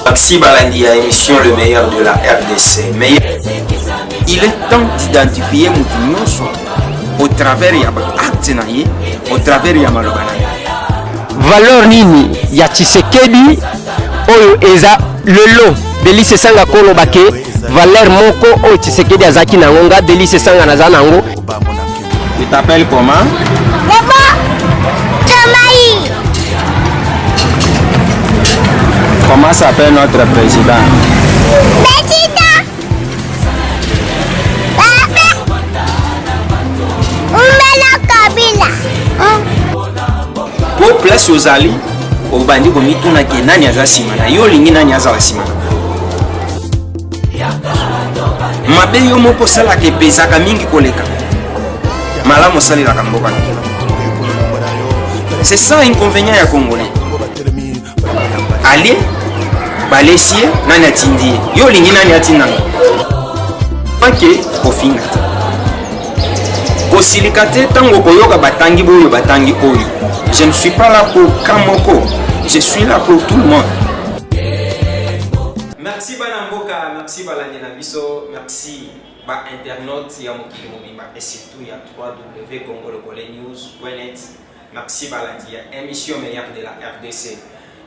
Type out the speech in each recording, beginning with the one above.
Maxi Balandi a émission Le meilleur de la RDC. Mais il est temps d'identifier Moutinonso au travers de l'acte, au travers de Malobana. Valeur nini ya Tshisekedi oyo eza lelo Delice Sanga Kolo Bake valeur moko oyo Tshisekedi azaki nangonga Delice Sanga naza nango. Tu t'appelles comment? Comment s'appelle notre président? Pour place aux alliés, au bandit comme tout n'a qu'un an à Simana, yo l'ingénieur n'a pas Simana. Ma belle yo mo posala ke pesa kamingi koleka. Malamu sali la kamboka. C'est ça inconvénient ya Congolais. Allez, balesier, nani atindi. Yo lingi nani atinanga. Ok, kofinga. Kosilikate tango koyoka batangi boyo batangi oyo. Je ne suis pas là pour Kamoko. Je suis là pour tout le monde. Merci Banamboka, merci Balandi Nabiso, merci ba internaute ya mokili mobimba et surtout ya 3W congolais-news.net. Merci Balandi ya émission meilleure de la RDC.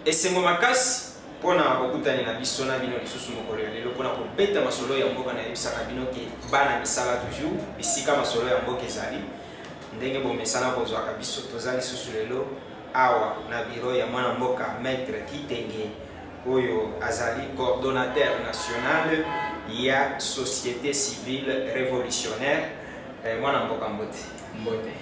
Et c'est mon makas pour na bakutani na biso na bino lisusu mokolo ya lelo pona ko beta masolo ya mboka na ebisaka bino ke bana misala toujours bisika masolo ya mboka ezali ndenge bo mesala kozwaka biso tozali susu lelo awa na biro ya mwana mboka maître Kitenge oyo azali coordonnateur national ya société civile révolutionnaire mwana mboka mbote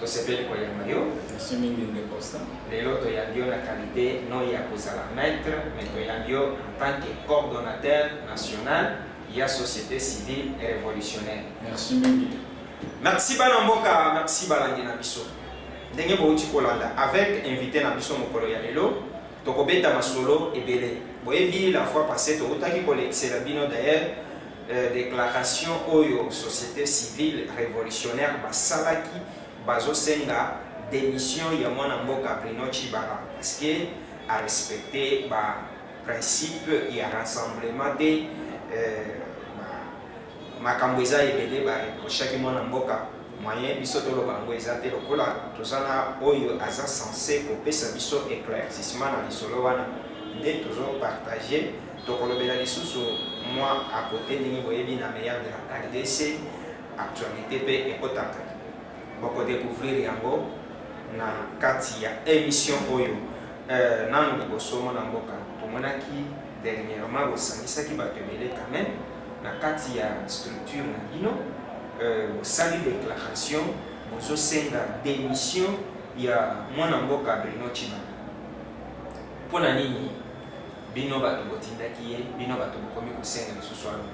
to sepeli kwa yamayo Assuming the constant. Lelo to yandio na qualité non ya kozala maître mais to yandio en tant que coordonnateur national ya société civile révolutionnaire. Merci Mingi. Merci Banamboka, merci Balandi na biso. Ndenge bouti kolanda avec invité na biso mokolo ya lelo to kobeta masolo ebele. Boyebi la fois passée to otaki kolexela bino d'ailleurs déclaration oyo société civile révolutionnaire basalaki bazo senga démission ya mwana mboka Bruno Tshibala parce que a respecté ba principe ya rassemblement de makambo eza ebele ba reprochaki mwana mboka moyen biso to lobango eza te lokola tozana oyo aza censé kopesa biso éclaircissement na lisolo wana nde tozo partager tokolobela lisusu moi à côté ndenge boyebi na meilleur de la RDC actualité pe ekotaka boko découvrir yango na kati ya émission oyo nanu liboso mwana mboka tomonaki dernièrement bosangisaki bato ebele quand même na kati ya structure na bino bosali déclaration bozosenga démission ya mwana mboka Bruno Tshibala mpona nini bino bato botindaki ye bino bato bokomi kosenga lisusu wana?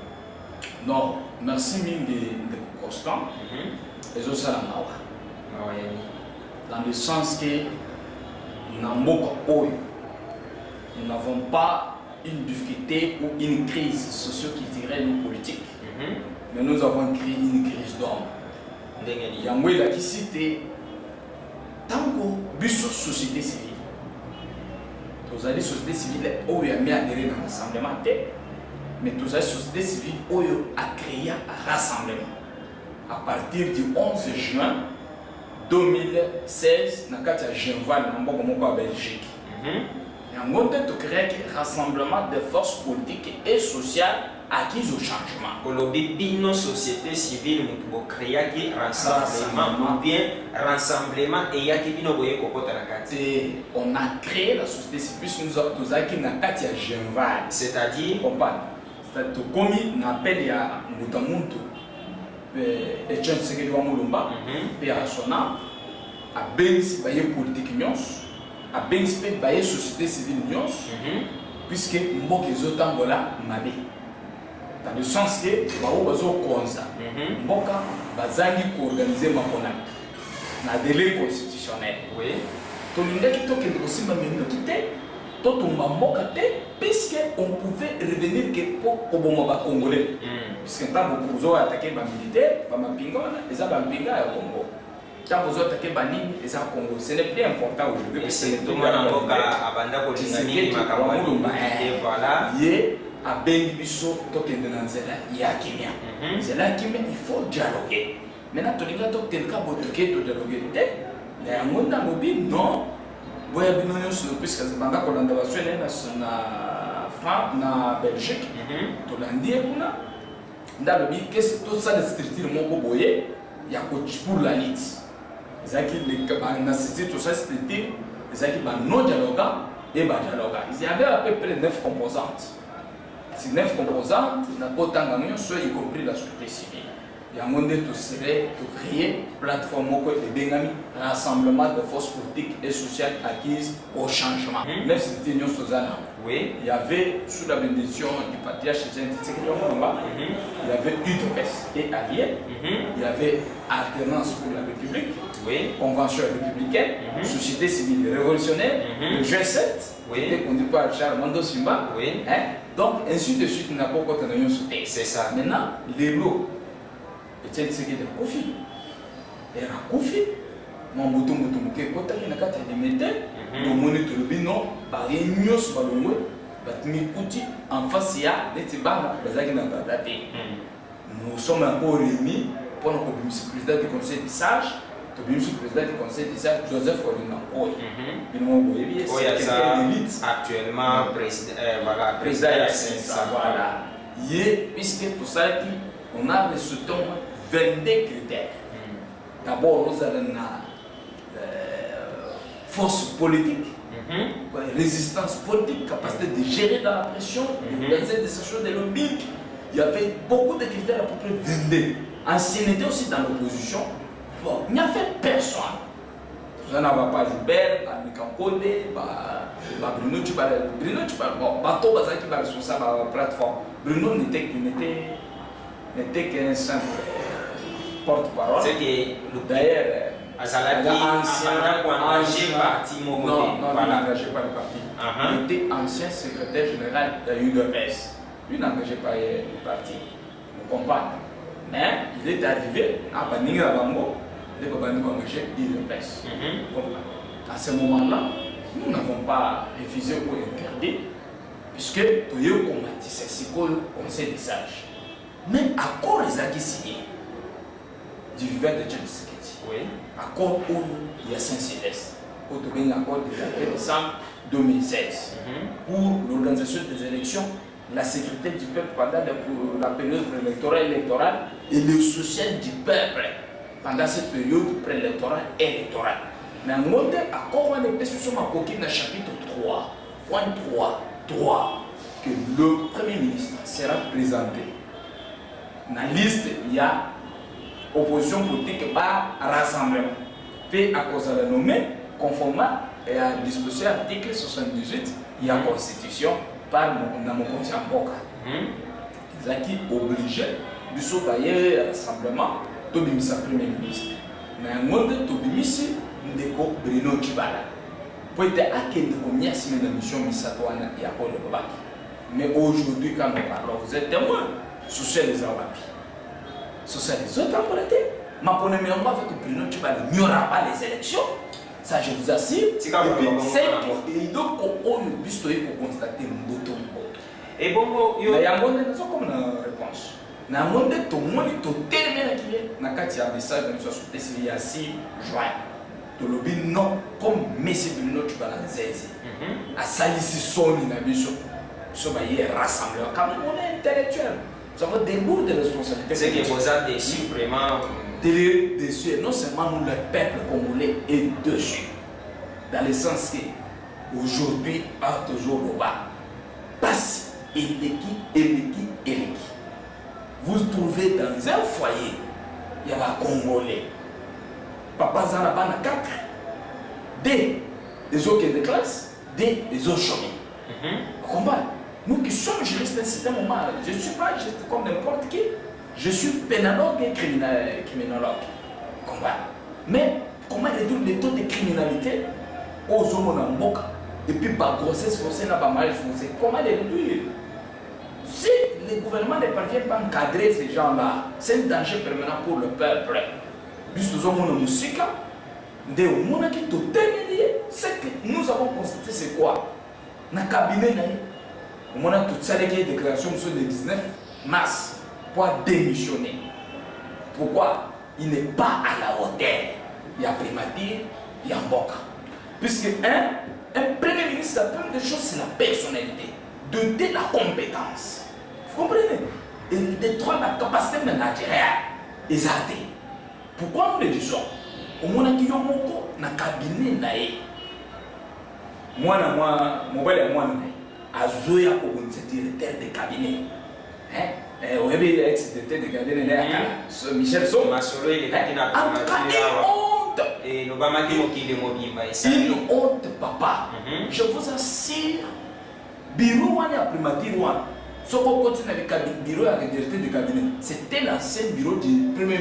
Non, merci Mingi de constant. Et aussi la mawa. Dans le sens que Namboka Oyo, nous n'avons pas une difficulté ou une crise socio-culturelle ou politique, mais nous avons créé une crise d'homme. Yangwe la qui cité tango biso société civile. Vous avez société civile Oyo a mis à adhérer dans l'Assemblée, mais tous les sociétés civiles Oyo a créé un rassemblement à partir du 11 juin 2016 dans le Genval en Belgique. Et en gros, tu crées un rassemblement de forces politiques et sociales acquises au changement. Nos sociétés civiles nous créé un rassemblement ou bien rassemblement et il y a qui nous voyait cocotte à la carte. On a créé la société civile puisque nous avons qui na Katia Genval. C'est-à-dire c'est-à-dire comme on appelle ya Mutamuntu et John Sekedi wa Mulumba et à Sona à Benz baye politique nyons à Benz pe baye société civile nyons puisque mboka ezotambola mabe dans le sens que bao bazo konza mboka bazangi ko organiser makonaki na délai constitutionnel. Oui. Tolingaki tokende kosimba mino kite totumba mboka te puisque on pouvait revenir que pour oboma ba congolais puisque tant beaucoup attaquer ba militaire ba mapinga wana eza ba mpinga ya Congo tant que vous attaquez Banini et ça Congo. Ce n'est plus important aujourd'hui. Et c'est tout le monde en Boka, Abanda Kolingani, Makamwani, et voilà. Yé, à Bengibiso, Tokendanzela, Yakimia. C'est là qu'il faut dialoguer. Maintenant, tu regardes quelqu'un qui a dialogué. Mais à mon avis, non. Vous avez vu, puisque c'est un peu de la France, na Belgique, tu l'as dit, dans le but, qu'est-ce que tout ça, les structures, mon boyer, il y a coach pour la lutte. Les nécessité tout ça, structure, les qui non dialoguant et dialoguant. Il y avait à peu près 9 composantes. Ces 9 composantes, n'a pas autant de soit y compris la société civile. Il y a un monde tout serait de créer plateforme de Bengami, rassemblement de forces politiques et sociales acquises au changement. 9 c'était Union Sozana. Oui. Il y avait, sous la bénédiction du patriarche il y avait UDPS et Alliés, il y avait Alternance pour la République, oui. Convention républicaine, Société civile révolutionnaire, le G7, qui était conduit par Charles Mando Simba. Oui. Donc, ainsi de suite, il n'a pas encore de sauté. C'est ça. Maintenant, les lots, Etienne Tshisekedi de Kofi, et à Kofi, mon bouton qui est côté de la carte de métal, le moniteur le binon, par une news balongwe, batmi en face, il y a des tibans, nous sommes encore réunis pour le président du conseil des sages, le président du conseil des sages, Joseph Olina. Actuellement, président de voilà. Puisque tout ça, on a reçu 22 critères. D'abord, nous avons une force politique, résistance politique, capacité de gérer dans la pression, d'organiser des actions de lobbying. Il y avait beaucoup de critères, à peu près 22. Ancienneté aussi dans l'opposition. Bon, il n'y a fait personne. Vous n'avez pas Joubert, Mikakode, Bruno Tchibal. Bruno Tchibal, bon, Bato Bazaki est responsable de la plateforme. Bruno n'était qu'un simple porte-parole. C'est que d'ailleurs, ancien parti Mogote. Non, il n'engageait pas le parti. Il était ancien secrétaire général de l'UDPS. Lui n'engageait pas le parti. Vous comprenez? Mais il est arrivé à Baninga Bango, de Babaniko engagé l'UDPS. À ce moment-là, nous n'avons pas refusé ou interdit, puisque tout le monde a dit c'est le conseil des sages. Mais accord les acquis signés du vivant de Tshisekedi. Oui. Accord où il y a Saint-Céleste, où il y a un accord du 4 décembre 2016 pour l'organisation des élections, la sécurité du peuple pendant la période préélectorale et le social du peuple pendant cette période préélectorale et électorale. Mais en mode accord, on est sur le chapitre 3, point 3, que le Premier ministre sera présenté. Dans la liste, il y a opposition politique par rassemblement. Puis à cause de la nommée, conformément et à disposition de l'article 78, il y a la constitution par mon conscient Boka. Ils ont obligé de sauver un rassemblement de le Premier ministre. Mais un monde de Tobimisi, Ndeko Bruno Tchibala. Pour être à quel combien de semaines de mission Misatoana et à Paul Bobaki. Mais aujourd'hui, quand nous parlons, vous êtes témoins. Social les Awapi. Social les autres empruntés. Ma première mémoire avec Bruno Tchibala, il n'y aura pas les élections. Ça, je vous assure. Et puis, c'est donc on pour constater un bouton. Et bon, il y a un monde comme une réponse. Na monde tout le monde tout terminé qui est na kati ya message de notre société c'est il y a 6 juin. To lobi non comme Messi Bruno Tchibala nzeze. A salisi soni na biso. So ba y rassembler comme on est intellectuel. Ça va des lourdes responsabilités. C'est que vous êtes déçus vraiment. Déçus, non seulement nous, le peuple congolais est dessus. Dans le sens que aujourd'hui, à toujours le bas, passe Eleki. Vous trouvez dans un foyer, il y a un Congolais. Papa Zanabana 4, des autres de classe, des autres chômés. Vous comprenez? Nous qui sommes juristes à un certain moment, je ne suis pas juste comme n'importe qui. Je suis pénologue et criminologue. Mais comment réduire les taux de criminalité aux hommes en boca et puis par grossesse forcée, par mariage forcé? Comment les réduire? Si le gouvernement ne parvient pas à encadrer ces gens-là, c'est un danger permanent pour le peuple. Puisque nous avons une musique, c'est que nous avons constaté c'est quoi? Dans le cabinet, on a toute cette déclaration sur le 19 mars pour démissionner. Pourquoi? Il n'est pas à la hauteur. Il y a primature, il y a Mboka. Puisque un premier ministre, la première chose, c'est la personnalité. De la compétence. Vous comprenez? Et de trois, la capacité managériale. Exactement. Pourquoi nous le disons? Au moins, il y a un cabinet. Moi, mon bel moi, Azoya au directeur de cabinet. Au début, ex-directeur de cabinet, Michel Somme. Masolo, il est une honte. Et nous avons dit une honte, papa. Je vous assure, bureau à primature, ce qu'on continue avec le bureau à la directeur de cabinet, c'était l'ancien bureau du premier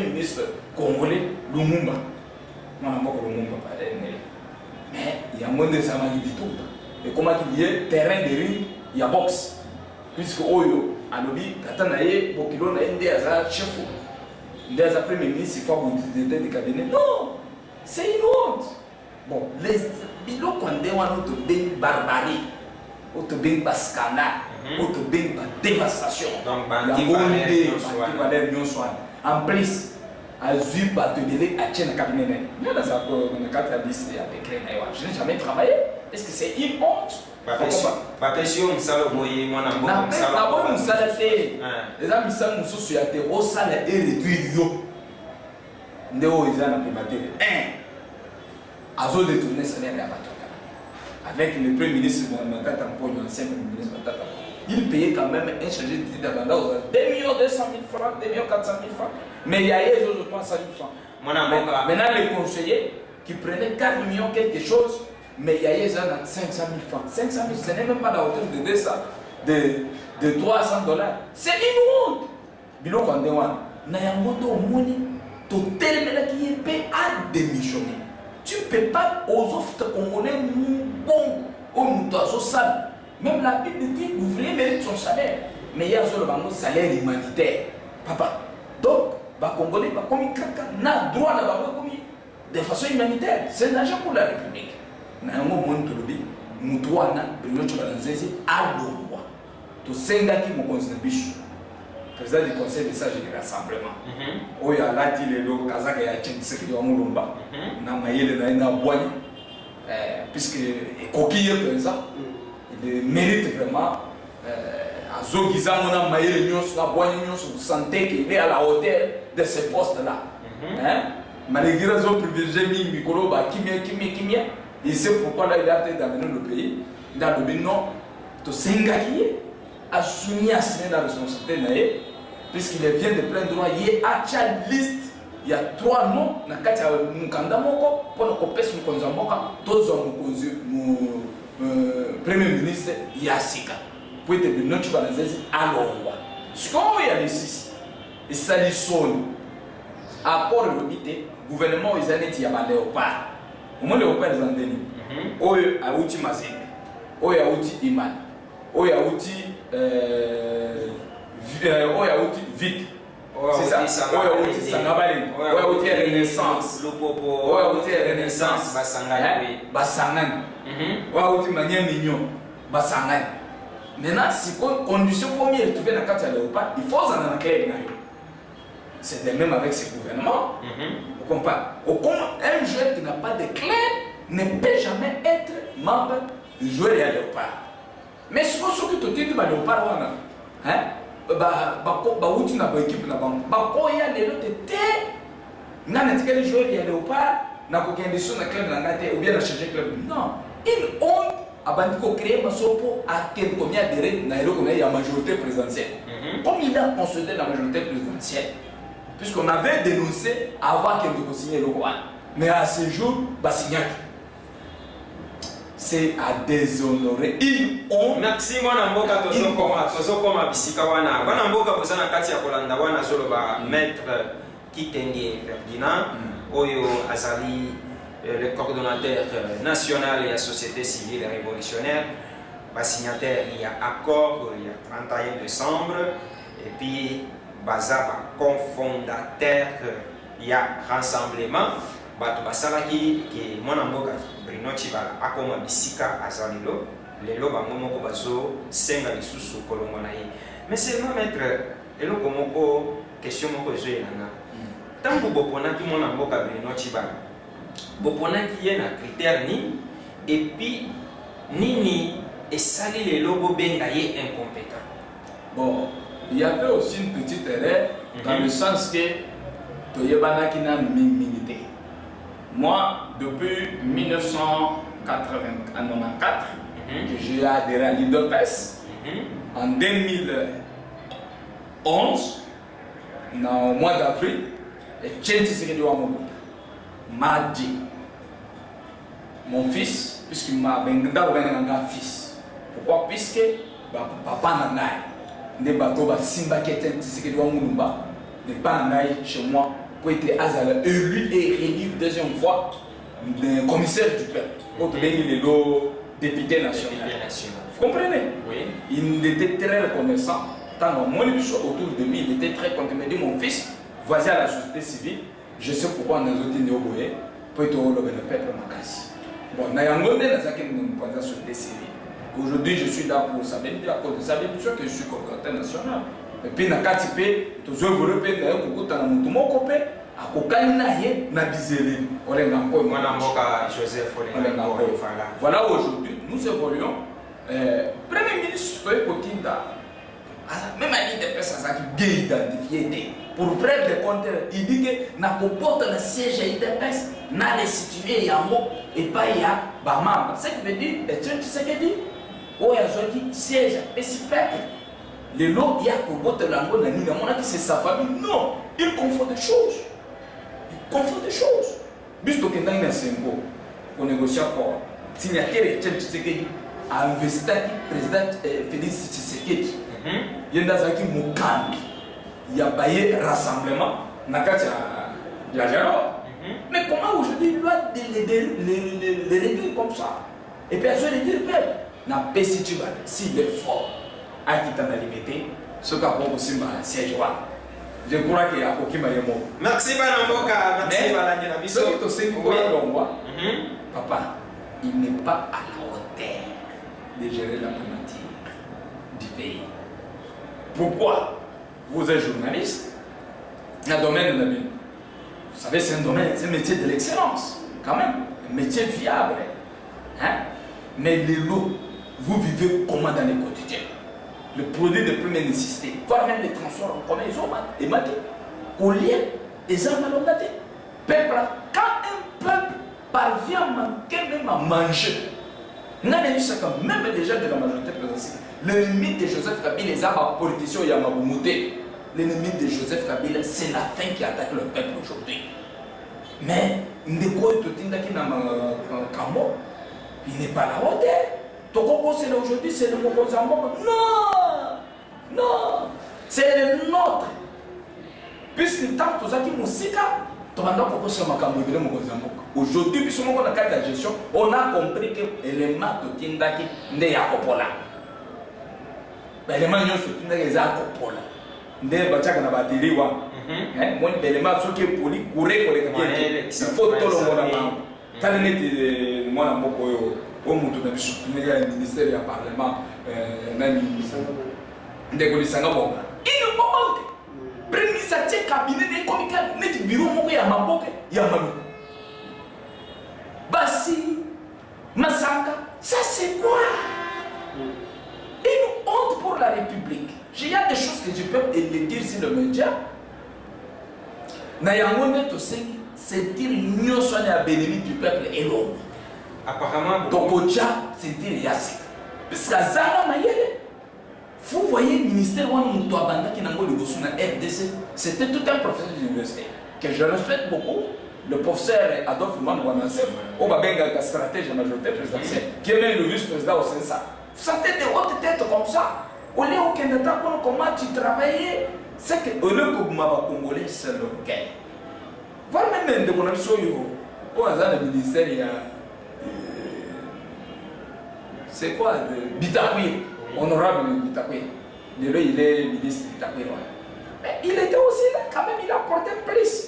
ministre congolais, Lumumba. Moi, je ne Lumumba, mais il y a moins de Samali du tout. Et comment il y a terrain de ring, il y a boxe. Puisque Oyo, à l'objet, Katanaye, Bokilo, n'a un chef. Des après ministre, il faut que vous directeur de cabinet. Non, c'est une honte. Bon, les bilans qu'on a une barbarie, une scandale, une dévastation. Donc, en plus, à Zub, à te délai, à tienne cabinet. Je n'ai jamais travaillé. Est-ce que c'est une honte? Pas question, ça le moyen, mon amour. D'abord, nous salaire. Les amis, ça nous soucie au salaire et réduit. Néo, ils ont la primature. Azo détourné salaire à Batoka. Avec le premier ministre de Matata Mpo, l'ancien premier ministre de Matata Mpo, il payait quand même un chargé de titre d'Abanda aux 2 200 000 francs, 2 400 000 francs. Mais il y a eu 300 000 francs. Maintenant, les conseillers qui prenaient 4 millions quelque chose, mais il y a eu 500 000 francs. 500 000, ce n'est même pas la hauteur de 200, de 300 $. C'est une honte. Bilo Kwandewan, Nayamoto Moni, total qui est payé à démissionner. Tu ne peux pas aux offres congolais bon, au moutoiseau sale. Même la Bible dit l'ouvrier mérite son salaire. Mais il y a un salaire humanitaire. Papa. Donc, les Congolais, comme ils n'ont droit de façon humanitaire. C'est l'argent pour la République. Nous avons un droit président du conseil de sage de rassemblement. Il y a là le Kazakh et Tchékisek de Wamulumba. Puisque Koki est présent, il mérite vraiment à Zogiza, on a maillé l'union sur la boîte, vous sentez qu'il est à la hauteur de ce poste-là. Malgré les autres privilégiés, Mikolo, Kimia, il sait pourquoi là il a été d'amener le pays. Dans le bilan, tout Sengaki a soumis à signer la responsabilité, puisqu'il vient de plein droit, il y a une liste, il y a 3 noms, dans le cas de Mukanda Moko, pour nous couper sur le Konzamboka, tous le Premier ministre Yassika. Pour être de notre balancée à l'Orwa. Ce qu'on y a ici, et ça dit son accord de l'obité, gouvernement ils ont dit à Léopard. Au moins Léopard ils ont dit, Oyo a outi Mazine, Oyo a outi Iman, Oyo a outi Vite. C'est ça, Oyo a outi Sangabali, Oyo a outi Renaissance, Oyo a outi Renaissance, Basangan, Oyo a outi Manière Mignon, Basangan. Maintenant, si la condition première est trouvée dans le cadre de Léopard, il faut en avoir clair. C'est de même avec ce gouvernement. Vous comprenez? Un joueur qui n'a pas de clair ne peut jamais être membre du joueur de Léopard. Mais si vous avez tout dit de Léopard, il y a une équipe. Il y a des autres il y a des joueurs de Léopard, il y a des conditions de club ou bien de changer de club. Non. Une honte. Abandiko créé ma sopo à quel combien de règles il y a la majorité présidentielle. Comme il a consolidé la majorité présidentielle, puisqu'on avait dénoncé avant qu'il ne signe le roi. Mais à ce jour, c'est à déshonorer. Une honte. Merci, mon amboka, Tozokoma Bisikawana. Mon amboka, vous en avez Katia Kolandawana, Zoloba, maître Kitengi Ferdinand, Oyo Azali. Le coordonnateur national et la société civile révolutionnaire, signataire, il y a accord, il y a 31 décembre, et puis Bazaba, cofondateur ya rassemblement bato basalaki ke mwana mboka Bruno Tshibala akoma bisika aza lelo bango moko bazosenga lisusu kolongwa na ye. Mais seulement maître eloko moko question moko ezoyelanga ntango boponaki mwana mboka Bruno Tshibala boponaki ye na critère nini et puis nini esali lelo bobenga ye incompétent? Bon, il y avait aussi une petite erreur dans le sens que Toyebanaki n'a milité. Moi, depuis 1994, que j'ai adhéré à l'IDPES, en 2011, au mois d'avril, m'a dit, mon fils, puisqu'il m'a un fils, pourquoi? Puisque papa n'a ne bateau simba qui était n'est pas chez moi pour être élu et élu deuxième fois commissaire du peuple, autre le député national. Vous comprenez? Oui. Il était très reconnaissant. Tant que moi, autour de lui, il était très content. Il m'a dit, mon fils, vas-y à la société civile, je sais pourquoi on a été néoboé, pour être au peuple Makasi. Bon, on a un la société civile. Aujourd'hui, je suis là pour savoir, à cause de ça, bien sûr que je suis coordinateur national. Et puis, dans le cas de tous les Européens, il y a beaucoup de voilà, aujourd'hui, nous évoluons. Premier ministre, même à l'IDPES, qui est identifié pour preuve de compteur, il dit que n'importe le siège à l'IDPES n'a restitué Yango et pas ya Bamamba. Ce qui veut dire, et tu sais ce qu'il dit? Oh, il y a un siège et si peuple. Le lot, il y a pour votre langue, c'est sa famille. Non, il confond des choses. Il confond des choses. Puisque quand il y a un symbole, on négocie encore. Signataire et Tshisekedi a investi le président Félix Tshisekedi. Il y a un Mukambi. Il y a un rassemblement. Il y a mais comment aujourd'hui il doit les réduire comme ça? Et puis, je vais dire, s'il est fort, à qui t'en a limité, ce qu'a aussi ma siège. Je crois qu'il y a aucun moyen. Merci, Banamboka. Merci, Banamboka. Papa, il n'est pas à la hauteur de gérer la politique du pays. Pourquoi? Vous êtes journaliste, dans le domaine de la vie. Vous savez, c'est un domaine, c'est un métier de l'excellence, quand même, un métier fiable. Hein? Mais les lots, vous vivez comment dans les quotidiens? Le produit de première nécessité, voire même les transports en commun, ils ont dit, au lien, ils ont malhonnêté. Quand un peuple parvient même à manger, même les gens de la majorité présidentielle, l'ennemi de Joseph Kabila, les armes à politicien Yamabumouté, l'ennemi de Joseph Kabila, c'est la faim qui attaque le peuple aujourd'hui. Mais, il n'est pas à la hauteur. Toko c'est aujourd'hui, c'est le Mokozambo. Non! Non! C'est le nôtre. Puisque tant que nous aujourd'hui, puisque nous avons la carte de gestion, on a compris que l'élément de Tindaki n'est pas Kopola. L'élément de Tindaki est Kopola. Ndé bachaka na batiri wa mon élément ce qui est poli courir pour les il faut tout le monde en tane neti mwana moko yo o mutu na biso ya ministère ya parlement nani ndeko lisanga bo il monte premier ça tient cabinet de comical neti bureau moko ya maboke ya malu basi masanga ça c'est quoi une honte pour la République. Il y a des choses que je peux le dire sur le média. C'est dire nous sommes à bénéfice du peuple et l'homme. Apparemment, donc c'est dire Yassik. Parce que vous voyez le ministère qui n'a pas RDC, c'était tout un professeur d'université que je respecte beaucoup. Le professeur Adolphe Manouanassef, au Babenga, stratège de la majorité présidentielle, qui est même le vice-président au Sénat. Vous sentez des hautes têtes comme ça. Au lieu au Canada, comment tu travaillais, c'est que au lieu que vous m'avez congolais, c'est le gars. Voilà même de mon ami Soyo, au hasard le ministère, il y a. C'est quoi Bitakoué, honorable Bitakoué. Il est ministre Bitakoué. Mais il était aussi là, quand même, il a porté plus.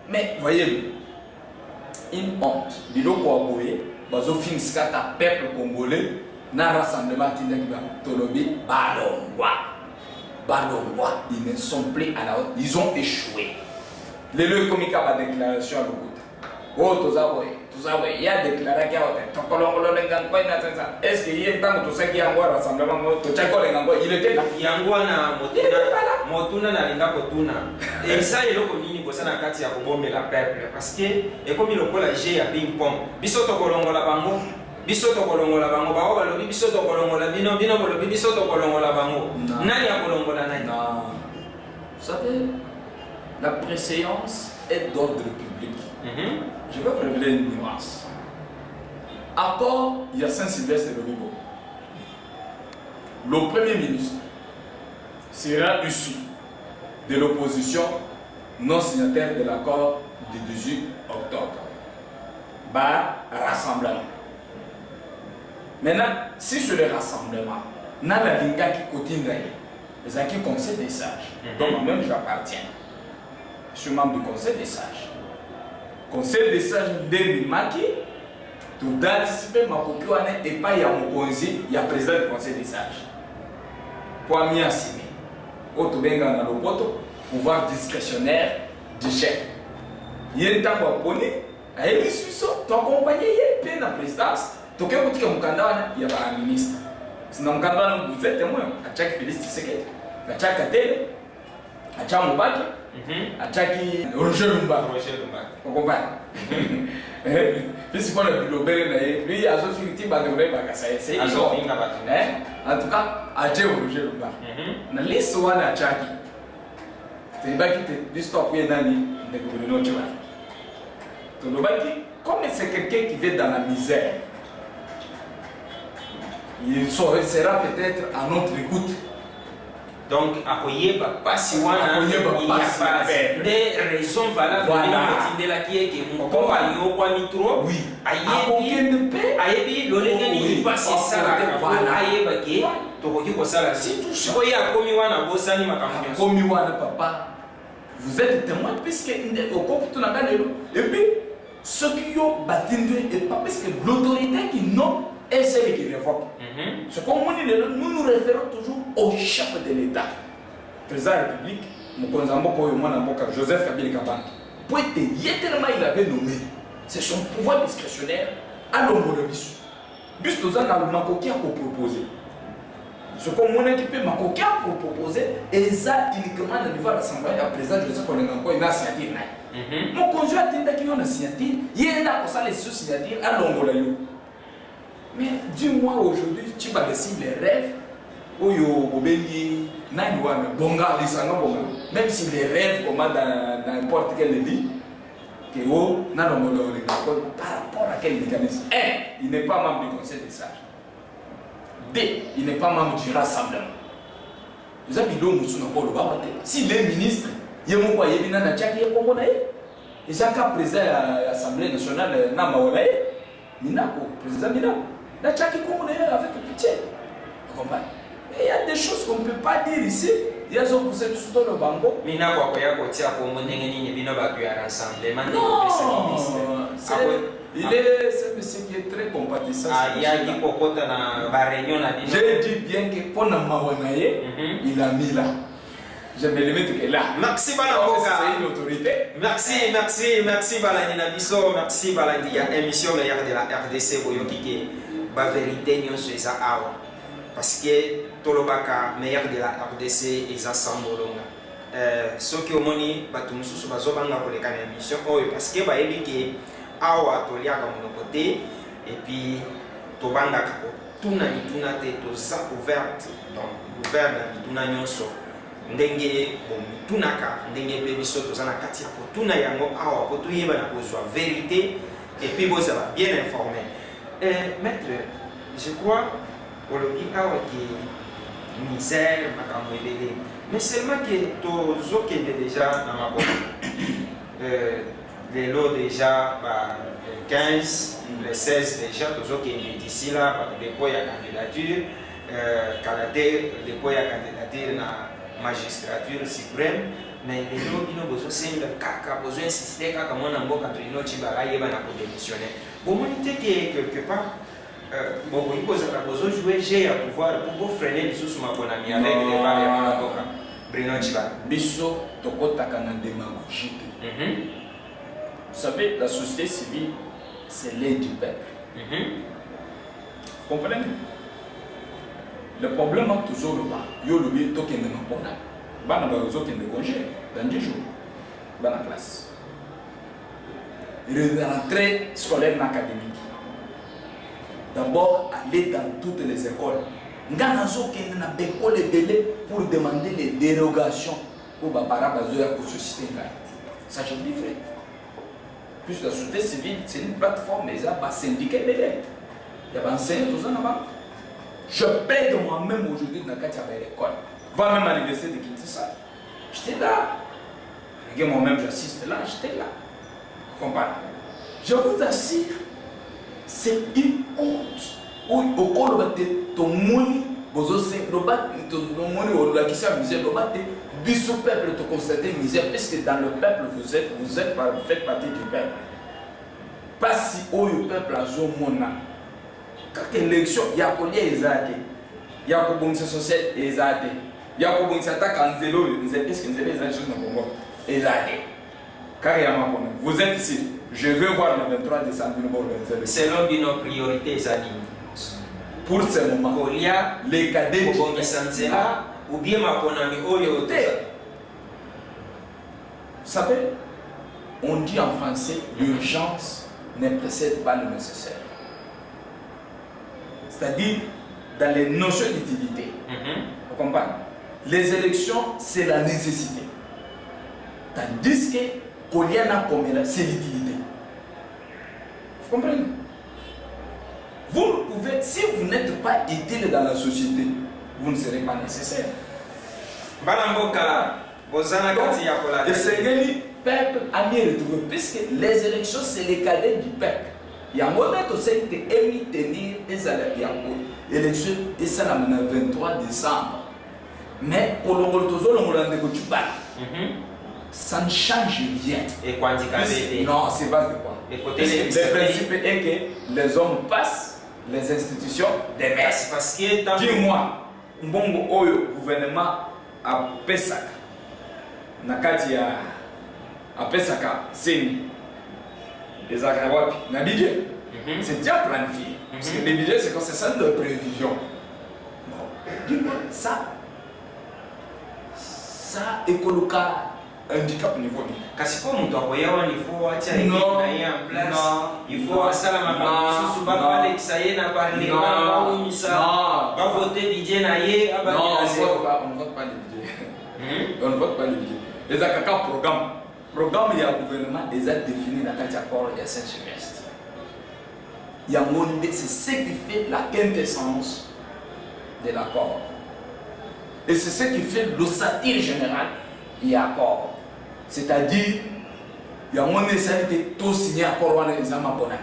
Mais voyez, une honte. Biloko aboye, bazo fin skata peuple congolais, na rassemblement tindakiba tolobi Balongwa, ils ne sont plus à la hauteur, ils ont échoué. Les deux comiques à la déclaration à l'Ogout. Oh, tout ça, il y a déclaré qu'il y a est-ce qu'il y a un temps où tout ça qui est en rassemblement, il était là. Yangwana Motuna na linga Kotuna. Et ça, il y a le communiqué pour ça dans le quartier à bomber la peuple. Parce que, et comme il a j'ai à ping-pong, Bisoto Kolongo la bango, Bisoto Kolongo la bango, Bao Balobi, Bisoto Kolongo la Bino, Bino Balobi, Bisoto Kolongo la bango. Nani a Kolongo la Nani. Vous savez, la préséance est d'ordre public. Je vais vous révéler une nuance. Accord, il y a Saint-Sylvestre de Loribo. Le Premier ministre sera issu de l'opposition non signataire de l'accord du 18 octobre. Rassemblement. Maintenant, si sur le rassemblement, il y a la linga qui continue, les acquis conseil des sages, dont moi-même j'appartiens. Je suis membre du conseil des sages. Conseil des sages de Maki, tout d'anticiper ma copie et pas il y a mon conseil, il y a président du conseil des sages. Pour m'y assigner. Auto benga na lopoto, pouvoir discrétionnaire du chef. Il y a un temps pour poni, a émis suiso, ton compagnie est plein de présidence. Donc quand tu es mon candidat, il y a un ministre. Sinon mon candidat vous êtes témoin, à chaque Félix Tshisekedi, à chaque Katele, à chaque Mobaki. Ataki Roger Lumba. Vous comprenez? Puisque le bureau lui, a fait une petite bande de c'est en tout cas, à Roger Lumba. Na liste one à Chaki. C'est pas qui te l'histoire pour Nani de gouvernement tu vois. Comme c'est quelqu'un qui vit dans la misère, il sera peut-être à notre écoute. Donc, akoye pas si wana des raisons valables de la qui est que mon compagnon au point mitro oui ayebi lolenge ni passe ça la ayeba ke to ko ko sala si tout so ya komi wana bosani makambo komi wana papa vous êtes témoin puisque au compte tout na et puis ceux qui ont battu et pas parce que l'autorité qui non est celle qui révoque. Ce qu'on nous nous référons toujours au chef de l'État. Président de la République, Joseph Kabila Kabila. Pour être tellement il avait nommé, c'est son pouvoir discrétionnaire à l'homme de Bissou. Bissou, nous avons Makokia pour proposer. Ce qu'on m'a équipé Makokia pour proposer, et ça uniquement dans le niveau de l'Assemblée, le président Joseph Kabila il a signé. Mon conjoint a dit qu'il y a une signature, il y a un signature à l'homme de Bissou. Mais dis-moi aujourd'hui, tu vas laisser les rêves où il y a même si les rêves comme dans n'importe quel lit, que par rapport à quel mécanisme. Un, il n'est pas membre du conseil des sages. Deux, il n'est pas membre du rassemblement. Vous avez dit si les ministres, il y a mon pays, il y a un tchaki, il y a un président de l'Assemblée nationale, Minako, président Minako. La tchaki comme avec pitié. Vous comprenez? Il y a des choses qu'on ne peut pas dire ici. Il y a des choses qui sont dans le bango. Minako, il y a des choses qui sont dans le rassemblement. Il est ce monsieur qui est très compatissant. Il y a des cocottes dans la réunion. J'ai dit bien que pour Namawanaye, il a mis là. Je me limite que là. Merci Balaboka. C'est une autorité. Merci Balanina Bisso. Merci Balandia. Émission meilleure de la RDC. Boyokike. La vérité, nous sommes à Awa. Parce que Tolobaka, meilleur de la RDC, est à Sambolonga. Ce qui est au moni, nous sommes à Zobanga pour les canaux d'émission. Parce que Baébi qui Awa, Tolia comme nos côtés, et puis Tobanga Kako. Tout n'a ni tout n'a été ouverte. Donc, ouvert dans Mituna Nyonso. Ndenge tunaka ndenge pe biso tozana kati ya kotuna yango awa po tuyeba na kozwa vérité et puis vous êtes bien informé. Maître, je crois aujourd'hui awa qui misère makambo ebele mais seulement que tozokende déjà na maboko les lots déjà le 15 le 16 déjà tozokende d'ici là dépôt ya candidature candidature dépôt ya candidature na magistrature suprême mais lelo bino bozosenga kaka bozoinsiste kaka mwana mboka tolino cibala yeba na kodémissionner bomoni te ke quelque part bokoki kozala bozojouer jeu ya pouvoir po bofreine lisusu maponami avec les bale ya mwana mboka brino cibala biso tokotaka na démagogie te. Vous savez, la société civile, c'est l'aide du peuple. Vous comprenez? Le problème est toujours le bas. Yo le bien token de mapona. Bana ba token de congé dans 10 jours. Bana classe. Rentrée scolaire académique. D'abord, aller dans toutes les écoles. Ngana zo ken na école belé pour demander les dérogations pour ba para bazo ya ko société là. Ça je dis vrai. Plus la société civile, c'est une plateforme, mais il y a pas syndicat belé. Il y a pas enseignant tout ça là-bas. Je plaide moi-même aujourd'hui dans l'école. Va même à l'université de Kinshasa. J'étais là. Moi-même, j'assiste là, j'étais là. Vous comprenez? Je vous assure, c'est une honte. Au col de ton moni, vous osez, le bat, ton moni, ou la question misère, le bat, biso peuple te constater misère, puisque dans le peuple, vous faites partie du peuple. Pas si haut le peuple a joué mon âme. Quand élection, il y a combien d'exactés, il y a combien de sociétés exactés, il y a combien d'attaques en zéro, qu'est-ce que vous avez des choses dans le monde exactés. Carrément, vous êtes ici, je veux voir le 23 décembre 2020. Selon nos priorités, Zadi. Pour ce moment, il y a les cadets ou bien ma ponami oyo. Vous savez, on dit en français, l'urgence ne précède pas le nécessaire. C'est-à-dire, dans les notions d'utilité, vous comprenez? Les élections, c'est la nécessité. Tandis que Koliana Komela, c'est l'utilité. Vous comprenez? Vous pouvez, si vous n'êtes pas utile dans la société, vous ne serez pas nécessaire. Et c'est le peuple à mieux retrouver, puisque les élections, c'est les cadets du peuple. Il y a un moment où c'est émis tenir des élections et ça le 23 décembre. Mais pour le ça ne change rien. Et quoi non, c'est pas de quoi. Le principe est que les hommes passent, les institutions démerdent. Parce que dis-moi, Mbongo Oyo, gouvernement à Pesaka, Nakati à Pesaka, c'est les Agawapi, na budget. C'est déjà planifié. Parce que les budgets, c'est quand c'est ça de prévision. Bon, dis-moi, ça écoloca handicap niveau. Kasi ko mutu akoyawa il faut atia équipe na ye en place. Il faut asala makambo susu ba Alexa ye na parlement ou misa. Ba voter budget na ye aba non, on ne vote pas le budget. On ne vote pas le budget. Les akaka programme il y a gouvernement déjà défini dans le accord il y a 5 semestres. Il y a c'est ce qui fait la quintessence de l'accord. Et c'est ce qui fait l'ossature générale et accord. C'est-à-dire, il y a un nécessité de tout signer accord avec les Amaponais,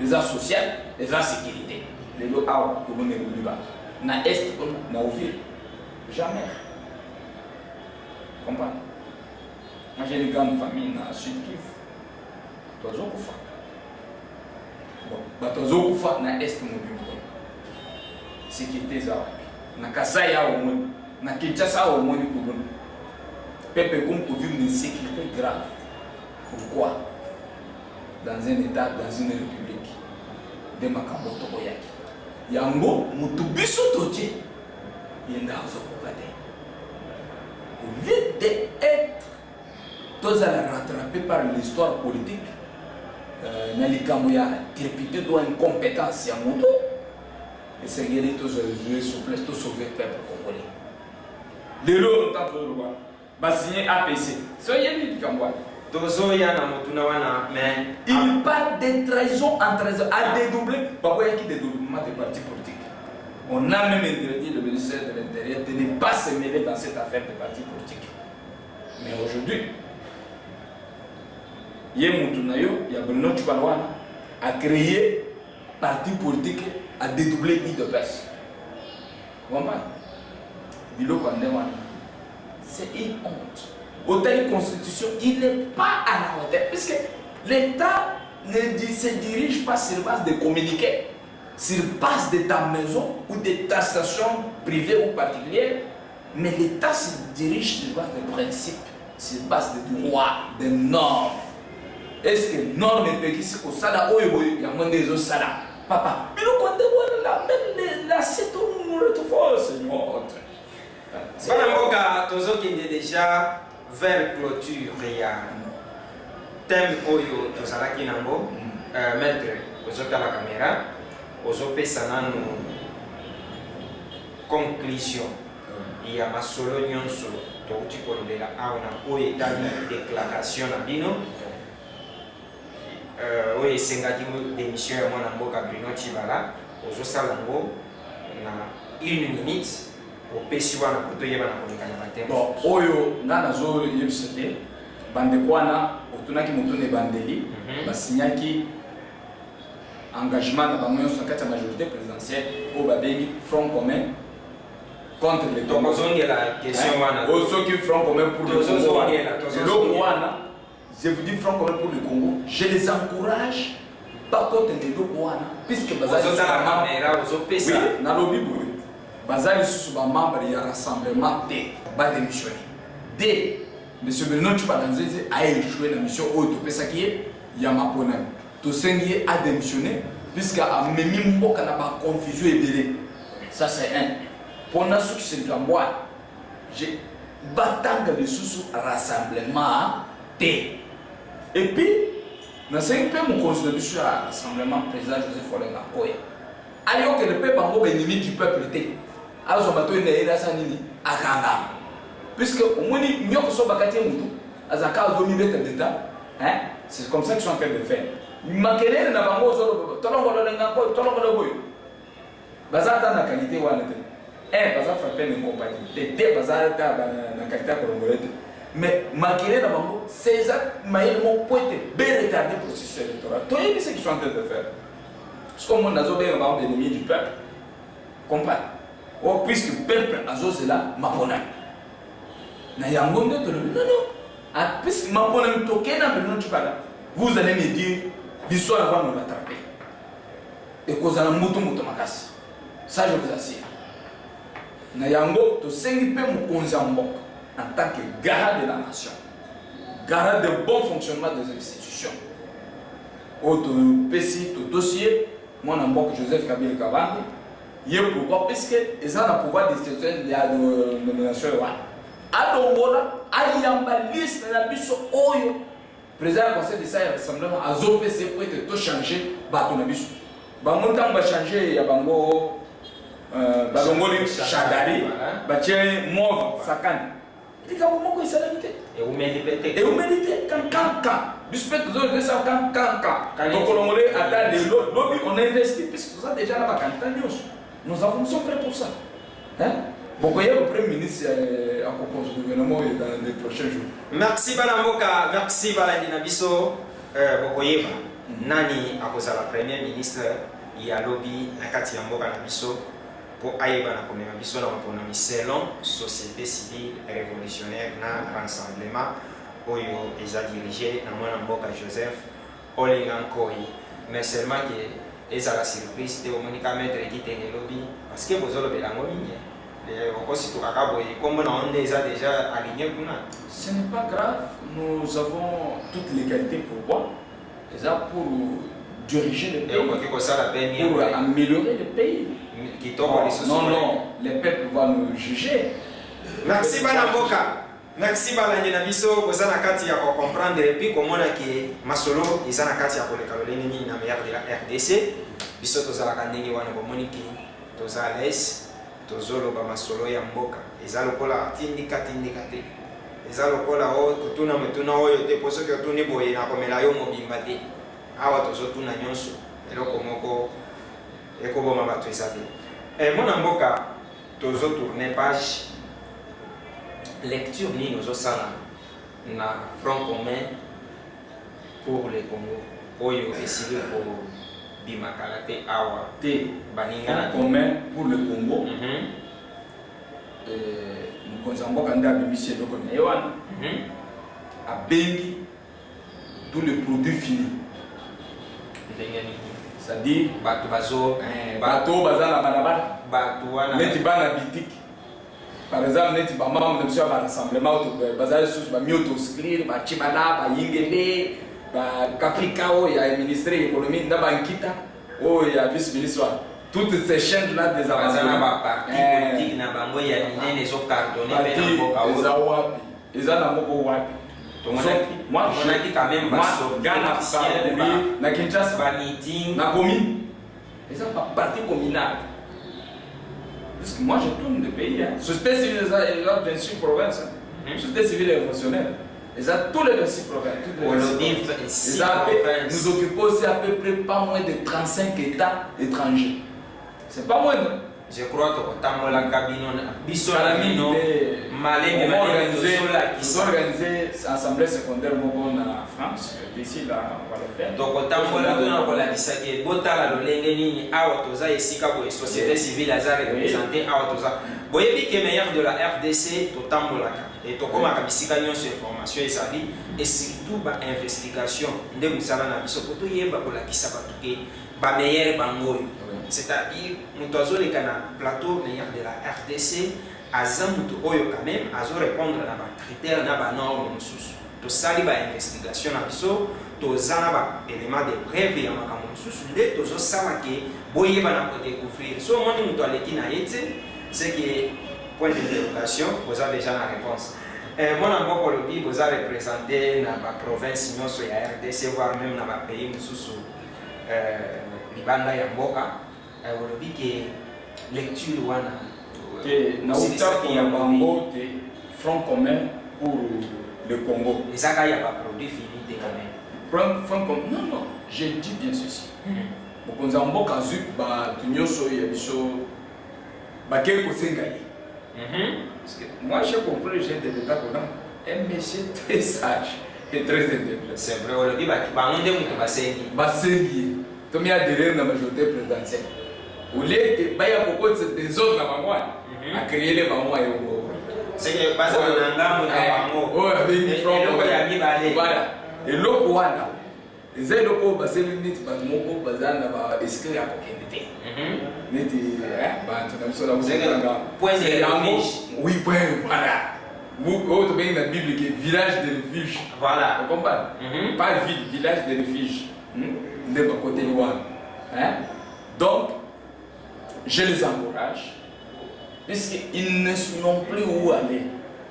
les aides sociales, les aides sécurité. Les lots à vous ne voulez pas. Na est comme na ouvert. Jamais. Comprends? Moi j'ai une grande famille dans le sud Kivu. Tozo kufa. Bon, tozo kufa na est mon bureau. Sécurité za. Na Kasaya au monde. Na Kinshasa au monde pour nous. Peuple comme pour vivre une sécurité grave. Pourquoi? Dans un État, dans une république, de Makambo Tokoyaki. Yango, Mutubiso Toje, Yendazo Kokade. Au lieu d'être tous à la rattraper par l'histoire politique, Nalikamoya, trépidé doit une compétence à Moto, et c'est guéri tous jouer souplesse, tout sauver le peuple congolais. Les lots, on t'a fait le voir. Signé APC. Soyez dit Kamboua. Il parle de trahison en trahison à dédoubler. Baboya qui dédoublement des partis politiques. On a même interdit le ministère de l'Intérieur de ne pas se mêler dans cette affaire des partis politiques. Mais aujourd'hui, Yemutunayo, Yabuno Chubalwana a créé parti politique à dédoubler l'IDPS. Vous comprenez? Bilo Kwandewana. C'est une honte. Hôtel Constitution, il n'est pas à la hauteur. Puisque l'État ne se dirige pas sur base de communiqués, sur base de ta maison ou de ta station privée ou particulière, mais l'État se dirige sur base de principes, sur base de droits, de normes. Est-ce que normes et qui sont au Sada, il y a moins des autres Sada. Papa, mais nous comptons là, même la c'est tout nous retrouvons, Seigneur. Banamboka, tozo qui est déjà vers clôture, il y a thème oyo tozala ki nango, maître, ozota la caméra, ozope sanano conclusion. Il y a ma solo nyonso, touti kolobela aona oyo etali déclaration na bino. Oyo esengaki démission ya mwana mboka Bruno Tshibala, ozosala ngo na 1 minute. Bon, oyo nga nazo yebisete bandeko wana otunaki motune bandeli basignaki engagement na bango nyonso na kati ya majorité présidentielle oyo babengi front commun contre le Congo. Soki front commun pour le Congo wana, je vous dis front commun pour le Congo, je les encourage pas contre les loko wana puisque bazali na lobi boye bazali sous ba membre ya rassemblement T ba démissionner D monsieur Bruno Tshibala a échoué la mission auto pesaki ya mapona to sengi a démissionné puisque a memi mboka na ba confusion ebele. Ça c'est un pona sous qui se gamboa j'ai batanga de sous rassemblement T et puis na sengi pe mon contribution à rassemblement président Joseph Olenga Koya alors que le peuple bango ennemi du peuple T alors bato ene ila sanini akanga puisque au moins nyoko so bakati mutu azaka azomi beta d'État hein, c'est comme ça qu'ils sont en train de faire makelele na bango zo tolongolo lenga ko tolongolo boy bazata na qualité wana te baza frapper une compagnie te baza ta na qualité kolongolete mais makelele na bango c'est exact maïl mon pointe bien retardé processus électoral toi il ce qu'ils sont en train de faire parce que mon azo bien ba ennemi du peuple comprendre. Oh, puisque le peuple a osé là, Mapona. Na yangonde de non, non. Puisque Mapona me toque na Bruno Tshibala, vous allez me dire, l'histoire va nous rattraper. Et cause à la moto makasi. Ça, je vous assure. Na yango, to sengi pe mo konzambok en tant que garant de la nation, garant de bon fonctionnement des institutions. Oh, to pesi, to dossier, mon ambok Joseph Kabila Kabange. Pourquoi? Parce qu'ils ont le pouvoir discrétionnaire de la nomination. Alors, il y a une liste de la mission. Le président du conseil de ça, rassemblement, a ZOPC pour être tout changé. Il va changer. Il y a Bango Chadari, Mauve, Sakan. Il y a un moment où il s'est limité. Et vous méritez quand. Puisque vous avez dit ça quand. Donc, on investit, puisque vous avez déjà la vacance. Nous sommes prêts pour ça. Hein? Bon, il y a le Premier ministre à propos du gouvernement dans les prochains jours. Merci Banamboka, merci Baladina Bisso. Bokoyeba, Nani a posé la Première ministre, il y a lobby, Nakati Amboka Nabiso, pour Aïba na Première Bisso, pour Nami selon Société civile révolutionnaire, na rassemblement, Oyo, ils ont dirigé, na Mboka Joseph, Olenga Koyi, mais seulement que. Et ça la surprise de Monica Maître qui était lobby parce que vous avez la ligne. Comme on les a déjà alignés. Ce n'est pas grave, nous avons toutes les qualités pour voir. Pour diriger le pays, pour améliorer le pays. Non, les peuples vont nous juger. Merci Banamboka. Merci Balandina Bisso, vous avez kati ya comprendre et puis comment que masolo ils ont kati ya koleka loleni na meilleur de la RDC. Bisso tozala kandingi wana bomoniki tozala les tozolo ba masolo ya mboka. Eza lokola tindika te. Eza lokola o kutuna metuna oyo te poso ke tuni boye na komela yo mobimba te. Awa tozotuna nyonso. Eloko moko ekoboma batu ezate. Mona mboka tozo tourner page lecture ni nous osala na front commun pour le Congo oyo esili pour bimakalate awa te baninga commun pour le Congo Mokonzamboka nda bimisi eloko na yewana abengi tous les produits finis. C'est-à-dire bato baza na balabala neti bana bitiki par exemple neti bamambre biso ya barassemblement bazali susu bamiotosclire bacibana bayingele bakaprika oyo ya ministre ya économie na bankita oyo ya vice ministre toutes ces chaînes là des avanzages politique na bango ya minene zo cardonner pe na mboka eza wapi eza na moko wapi moi on dit quand même na Kinshasa meeting na commune eza parti communal parce que moi je tourne le pays société civile eza 26 provinces société civile et fonctionnaire eza tous les 26 provinces nous occupons aussi à peu près pas moins de 35 états étrangers. C'est pas moi. Je crois que Tamola Kabino, Bissolamino, Malé, ils ont organisé l'assemblée secondaire en France. D'ici là, on va le faire. Donc, Tamola, on a dit ça que Botala, le Lengeni, Awatoza et Sikago, et société civile, Azar est représenté Awatoza. Vous voyez que meilleur de la RDC, Totamola. Et Tokoma Kabisika, il y a une formation et surtout l'investigation. Nous avons dit que nous avons dit que meilleur bangoyo. C'est-à-dire, nous avons le plateau de la RDC, Azamuto Oyo quand même, à répondre à des critères, à des normes, à des investigations, à des éléments de preuve, à des choses que vous découvrir. Si vous avez c'est que, point d'interrogation, vous avez déjà la réponse. Moi, vous avez représenté dans la province, dans la RDC, voire même dans le pays, Libanda ya mboka olobi ke lecture wana na utaki ya bango te front commun pour le Congo ezaka ya ba produit fini te quand même front commun non je dis bien ceci mokonza mboka zu ba tunyoso ya biso ba ke ko senga ye parce que moi j'ai compris j'ai de l'état qu'on a un monsieur très sage et très intelligent. C'est vrai olobi ba bango ndemu ko basengi Comme il y a derrière la majorité présidentielle, au lieu de baya beaucoup des autres na bango a créé les bango et c'est que base na ngambo na bango oh avec front voilà et loko wana les loko baseli nit ba moko bazana ba escrit ya kokendete niti ba tunamso la muzika point de refuge oui point voilà vous autre bien dans la Bible qui est village de refuge voilà vous comprenez pas ville village de refuge de côté loin. Donc, je les encourage, puisqu'ils ne sont plus où aller.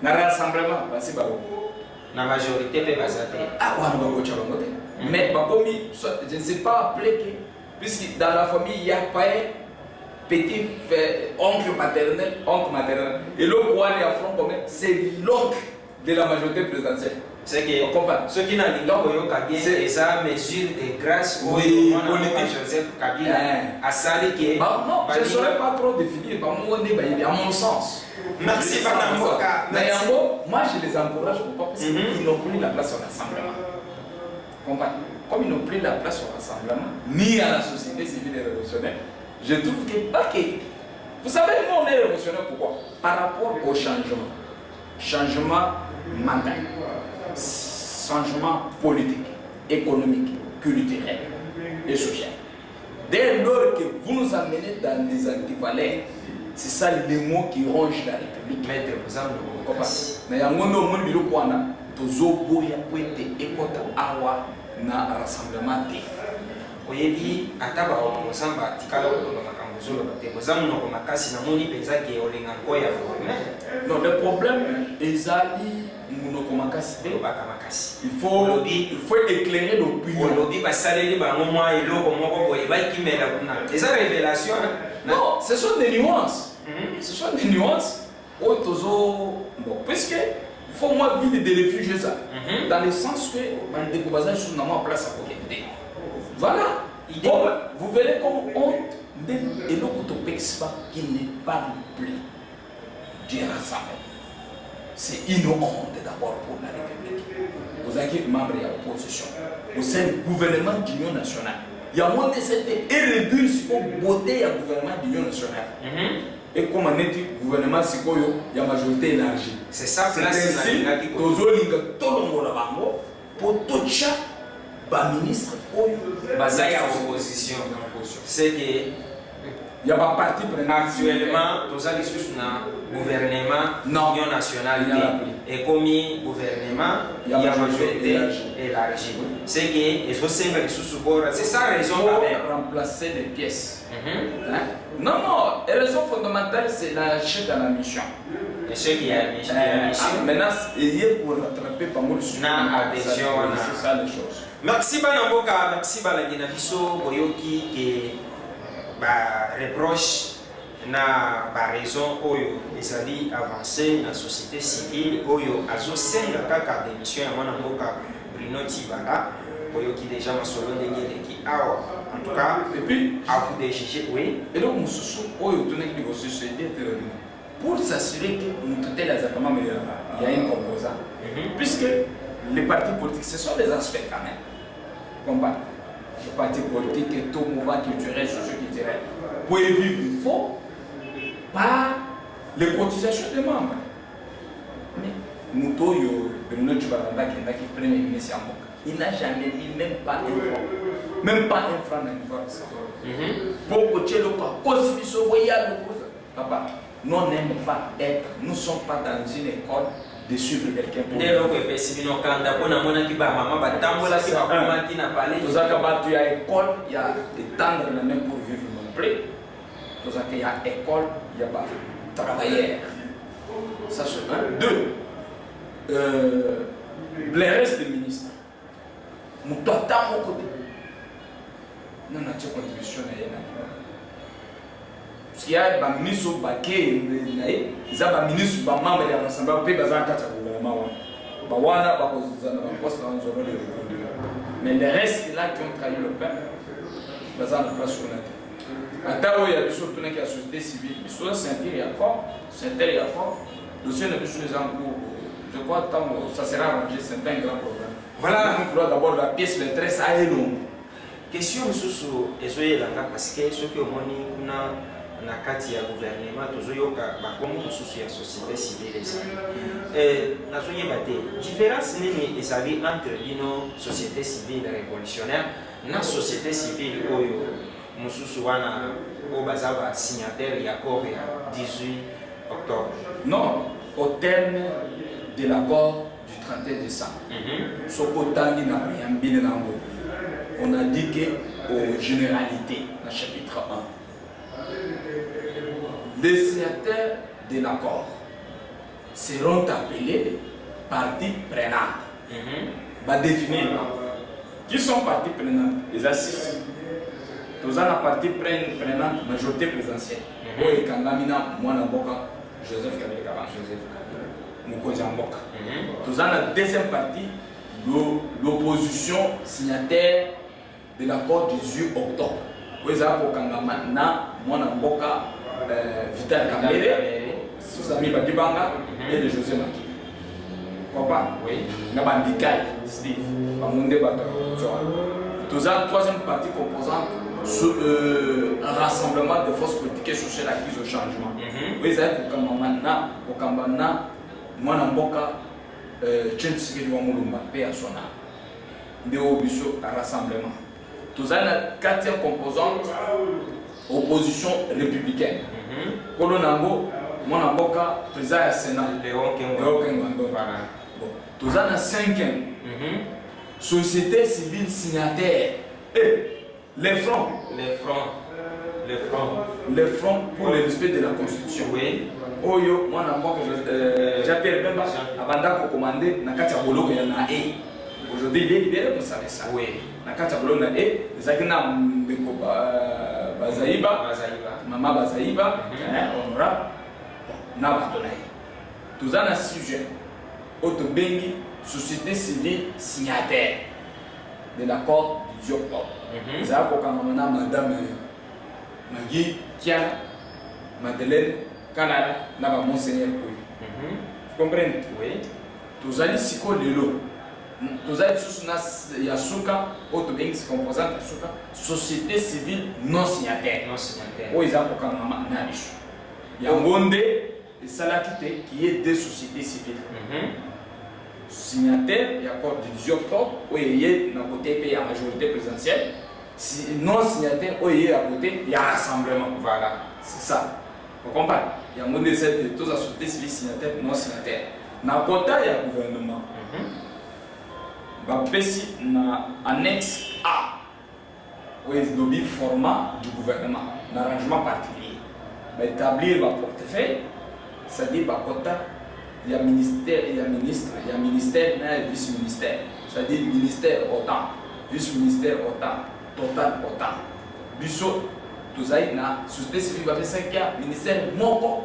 Dans le rassemblement, la majorité peut basater. Ah, ouais, mais je ne sais pas appeler, puisque dans la famille, il y a pas petit oncle maternel, et l'autre qui est à front commun, c'est l'oncle de la majorité présidentielle. C'est que ceux qui n'ont pas c'est ça mesure de grâce au Joseph Kabila à Sali qui est. Non, je ne saurais pas trop définir, à mon sens. Merci, Madame Moka. Moi, je les encourage parce qu'ils n'ont plus la place au rassemblement. Comme ils n'ont plus la place au rassemblement, ni à la société civile et révolutionnaire, je trouve que. Vous savez, nous, on est révolutionnaire pourquoi? Par rapport au changement. Changement mental. Changement politique, économique, culturel et social. Dès lors que vous nous amenez dans des antivaleurs, c'est ça les mots qui rongent la République. Maître, vous avez le compas. Mais il y a un monde qui est tozobo ya kwete ekota awa na rassemblement te. Oyebi ataba okosamba tikala okoloba makambo zolo te. Bozamu no makasi na moni penza ke olenga ko ya forme. Non, le problème ezali il faut éclairer l'opinion. Non, ce sont des nuances. Ce sont des nuances. Bon, puisque il faut moi vivre des réfugiés ça. Dans le sens que on découvre sur notre place à côté. Voilà. Bon, vous verrez comme honte et l'autre qui ne parle plus du rassemblement. C'est une honte d'abord pour la République. Vous êtes membre de l'opposition. Vous êtes le gouvernement d'union nationale. Il y a moins de cette érébule pour voter le gouvernement d'union nationale. et comme on dit gouvernement sikoyo il y a majorité élargie. C'est ça place qui tozolinga tolongo na bango pour tocha ba ministre oyo bazaya opposition. C'est que il y a pas parti prenant actuellement tozali sous na gouvernement union nationale et comme gouvernement il y a majorité élargie. C'est que il faut s'investir sous bord. C'est ça la raison quand même. Remplacer les pièces. Non, la raison fondamentale c'est la chute à la mission. Et ce qui a mission. Maintenant, il est pour rattraper pas mal de choses. C'est ça les choses. Merci Banamboka, merci Balagina Biso, Boyoki, qui reproche na raison oyo ezali avancer na société civile oyo azosenga kaka démission ya mwana mboka Bruno Tibala Boyoki déjà masolo ndenge leki awa en tout cas et puis à vous de juger oui et donc mususu oyo toneki ko société pour s'assurer que mututel azakama il y a un composant puisque les partis politiques ce sont des aspects quand même combat les partis politiques et tout mouvement culturel social culturel pour vivre il faut par les cotisations des membres. Mais Moutoyo, Bruno Tchibalanda, qui est premier ministre, il n'a jamais mis même pas un franc. Même pas un franc dans une pour coacher le corps, papa, nous n'aimons pas être, nous ne sommes pas dans une école de suivre quelqu'un pour nous. Il y a école, il y a des tendre la main pour vivre non plus. Il y a école, il y a travailleurs. Ça c'est un. Deux, les restes des ministres. Nous doit à mon côté. Nous n'avons pas de contribution à rien. Parce qu'il y a des ministres qui sont des ministres qui sont membres de l'Assemblée, qui sont gouvernement. Mais les restes là qui ont trahi le peuple, ils sont en place sur la terre. Attends, il y a des choses qui sont la société civile. Les choses c'est un tir fort, c'est un tir fort. Le dossier n'est plus en cours. Je crois que ça sera arrangé, c'est pas un grand problème. Voilà. Il faudra d'abord la pièce, le trait, ça est long. Question sur les parce que ceux qui ont na kati ya gouvernement tozoyoka bakomo mususu ya société civile nazoyeba te différence nini ezali entre bino société civile révolutionnaire na société civile oyo mususu wana oyo baza ba signataire ya accord ya 18 octobre. Non, au terme de l'accord du 31 décembre sokotangi na préambile nango on a dit que aux généralités dans chapitre 1 les signataires de l'accord seront appelés parties prenantes. Va définir qui sont parties prenantes. Les assises. Tous la partie prenante, majorité présidentielle. Et Kangamina, Mwanamboka, Joseph Kabila Kaban, Joseph Mokozi Mboka. Tous la deuxième partie, l'opposition signataire de l'accord du 18 octobre. Vous avez Kangamana, Mwanamboka, Vital Kamere, Susami Badibanga et de José Maki. Pourquoi? Oui. Nabandikai, Steve, Bamunde Bato. Tous la troisième partie composante sur un rassemblement de forces politiques et sociales acquises au changement. Vous avez pour Kambana, Mwanamboka, Tchentsiki Wamulumba, paix à son âme. De Obiso à rassemblement. Tous la quatrième composante. Opposition républicaine. Kolonango, Mwanamboka, président du Sénat. Léon Kengo. Tous la cinquième. Société civile signataire. Et les fronts. Les fronts pour le respect de la Constitution. Oui. Oyo, Mwanamboka, Jean-Pierre Bemba, Abanda commandé, Nakatia Boloko Yana E. Aujourd'hui, il est libéré, vous savez ça. Oui. Nakatia Boloko Yana E. Zakina Bazaïba, Maman Bazaïba, honorable, Nabatolay. Tous un sujet, Autobéni, société civile signataire de l'accord du 10 octobre. Nous avons Madame Magui, Kia, Madeleine, Canada, Naba Monseigneur Pouy. Vous comprenez? Oui. Tous allez siko lelo. Tous allez sous Yasuka, Autobéni, composante Yasuka, société civile non signataire. Oui, ils ont pour Nabichou. Yangonde et Salakite qui est des sociétés civiles. Signataire, il y a accord du 18 octobre, où il y a d'un côté la majorité présidentielle. Non signataire, où il y a à côté, il y a rassemblement. Voilà, c'est ça. Vous comprenez? Il y a un monde de toutes les sociétés civiles signataires, non signataires. Dans le côté, il y a le gouvernement. Bapesi na annexe A, où il y a le format du gouvernement, l'arrangement particulier. Établir le portefeuille, c'est-à-dire il y a ministère, il y a ministre, il y a ministère, il y a vice-ministère. C'est-à-dire ministère autant, vice-ministère autant, total autant. Biso, tout ça, il y a société civile, il y a ministère moko.